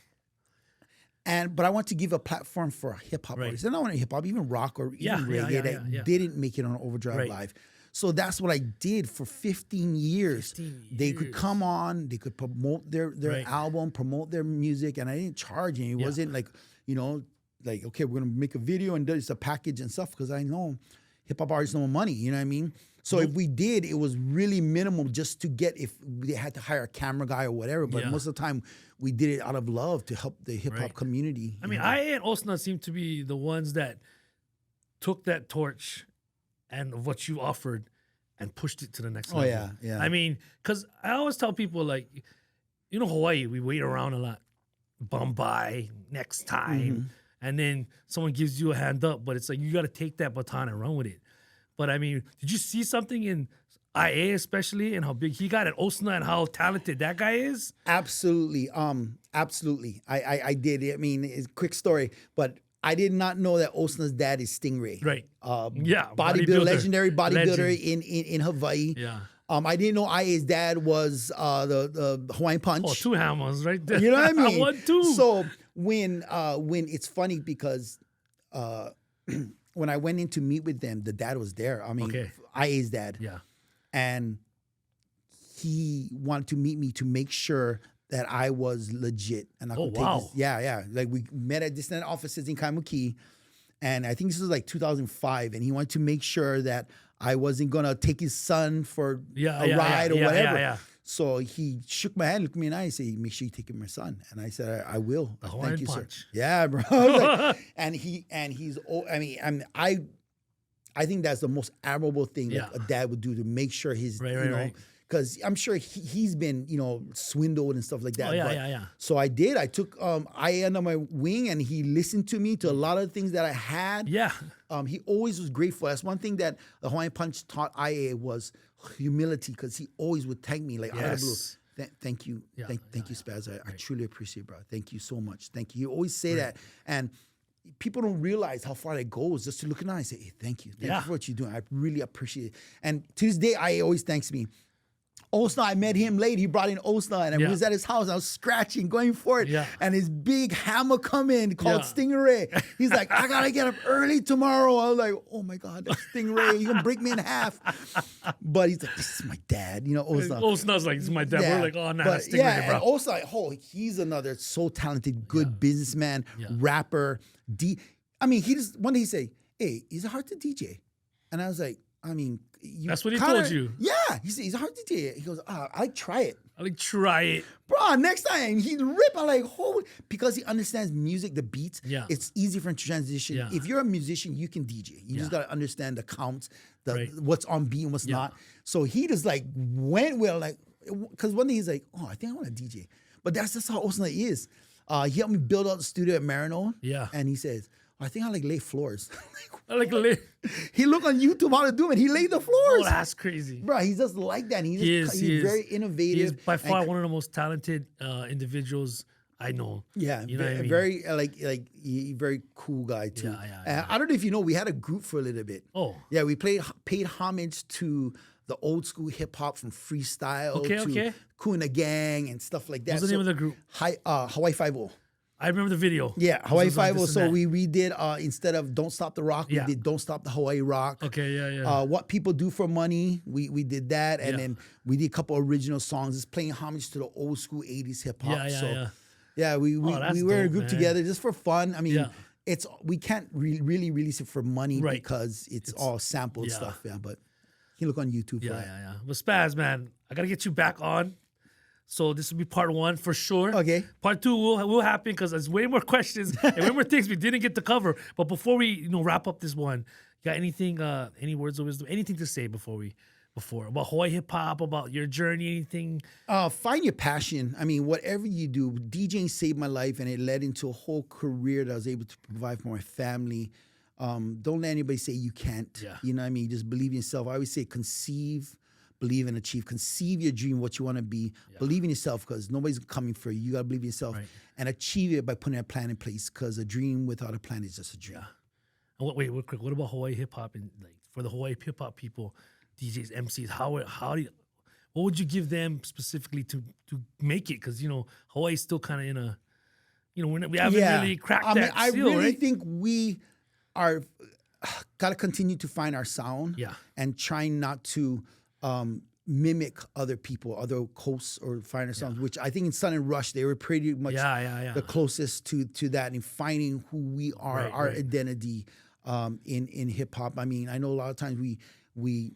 But I want to give a platform for hip hop artists. And not only hip hop, even rock or even reggae that didn't make it on Overdrive Live. So that's what I did for 15 years. They could come on, they could promote their album, promote their music, and I didn't charge any. It wasn't like, like, okay, we're gonna make a video and it's a package and stuff, because I know hip hop artists know money, you know what I mean? So if we did, it was really minimal just to get, if they had to hire a camera guy or whatever, but most of the time we did it out of love to help the hip hop community. I mean, IA and Osna seem to be the ones that took that torch and what you offered and pushed it to the next level. Yeah. I mean, because I always tell people, like, Hawaii, we wait around a lot. Bombay, next time. And then someone gives you a hand up, but it's like, you got to take that baton and run with it. But I mean, did you see something in IA especially, and how big he got at Osna and how talented that guy is? Absolutely. Absolutely. I did. I mean, it's a quick story, but I did not know that Osna's dad is Stingray. Right. Bodybuilder, legendary bodybuilder in Hawaii. Yeah. I didn't know IA's dad was the Hawaiian Punch. Oh, two hammers right there. You know what I mean? 1, 2. So when it's funny because when I went in to meet with them, the dad was there. I mean, IA's dad. Yeah. And he wanted to meet me to make sure that I was legit and I could take this. Yeah. Like we met at distant offices in Kaimuki, and I think this was like 2005, and he wanted to make sure that I wasn't gonna take his son for a ride or whatever. So he shook my hand, looked me in the eye, and said, "Make sure you take my son." And I said, "I will." Thank you, sir. Yeah, bro. I think that's the most admirable thing that a dad would do, to make sure his, because I'm sure he's been, swindled and stuff like that. So I did. I took IA under my wing, and he listened to me to a lot of things that I had. Yeah. He always was grateful. That's one thing that the Hawaiian Punch taught IA was humility, because he always would thank me like, out of the blue. Thank you. Thank you, Spaz. I truly appreciate it, bro. Thank you so much. Thank you. You always say that. And people don't realize how far that goes, just to look at me and say, "Hey, thank you. Thank you for what you're doing. I really appreciate it." And to this day, IA always thanks me. Osna, I met him late. He brought in Osna, and I was at his house. I was scratching, going for it. And his big hammer come in called Stingray. He's like, "I gotta get up early tomorrow." I was like, "Oh my God, that's Stingray. He's gonna break me in half." But he's like, "This is my dad." Osna. Osna's like, "This is my dad." We're like, "Oh, no, that's Stingray, bro." And Osna, he's another so talented, good businessman, rapper. I mean, he just one day he say, "Hey, is it hard to DJ?" And I was like, I mean, that's what he told you. Yeah. He said, "He's hard to DJ." He goes, "I try it." Try it. Bro, next time he'd rip. I'm like, because he understands music, the beats. Yeah. It's easy for him to transition. Yeah. If you're a musician, you can DJ. You just got to understand the counts, what's on beat and what's not. So he just like went with like, because one day he's like, "Oh, I think I want to DJ." But that's just how Osna is. He helped me build out the studio at Marino. Yeah. And he says, "I think I lay floors." He looked on YouTube how to do it. He laid the floors. Oh, that's crazy. Bro, he's just like that. He's very innovative. He is by far one of the most talented individuals I know. Yeah, You know what I mean? very very cool guy too. Yeah. I don't know if you know, we had a group for a little bit. Oh. Yeah, we paid homage to the old school hip hop from freestyle to Kuna Gang and stuff like that. What's the name of the group? Hawaii 5-0. I remember the video. Yeah, Hawaii Like 5-0. So we redid instead of Don't Stop the Rock, we did Don't Stop the Hawaii Rock. Okay, yeah. What People Do for Money, we did that, and then we did a couple original songs, just playing homage to the old school 80s hip hop. Yeah, we were in a group together just for fun. I mean, we can't really release it for money because it's all sampled stuff. Yeah, but you can look on YouTube for that. Yeah. But Spaz, man, I gotta get you back on. So this will be part 1 for sure. Okay. Part 2 will happen because there's way more questions and way more things we didn't get to cover. But before we wrap up this one, you got anything, any words of wisdom, anything to say before about Hawaii hip hop, about your journey, anything? Find your passion. I mean, whatever you do, DJing saved my life, and it led into a whole career that I was able to provide for my family. Don't let anybody say you can't. Yeah. You know what I mean? Just believe in yourself. I always say conceive, believe, and achieve. Conceive your dream, what you want to be. Yeah. Believe in yourself, because nobody's coming for you. You got to believe in yourself. Right. And achieve it by putting a plan in place, because a dream without a plan is just a dream. Yeah. And wait, real quick. What about Hawaii hip hop? And like for the Hawaii hip hop people, DJs, MCs, what would you give them specifically to make it? Because, Hawaii's still kind of in a, we haven't really cracked that seal, I really right? think we are got to continue to find our sound and trying not to mimic other people, other coasts or finer sounds, which I think in Sun and Rush, they were pretty much the closest to that in finding who we are, our identity in hip hop. I mean, I know a lot of times we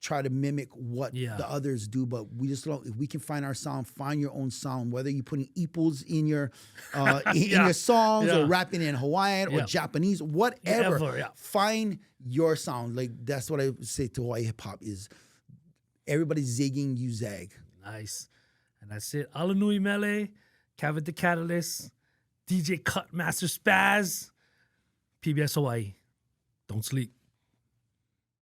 try to mimic what the others do, but we just don't. If we can find our sound, find your own sound, whether you're putting epos in your in your songs or rapping in Hawaiian or Japanese, whatever. Find your sound. Like, that's what I would say to Hawaii hip hop is everybody's zigging, you zag. Nice. And that's it. ALANUI MELE, Kavet the Catalyst, DJ Kutmaster Spaz, PBS Hawaii. Don't sleep.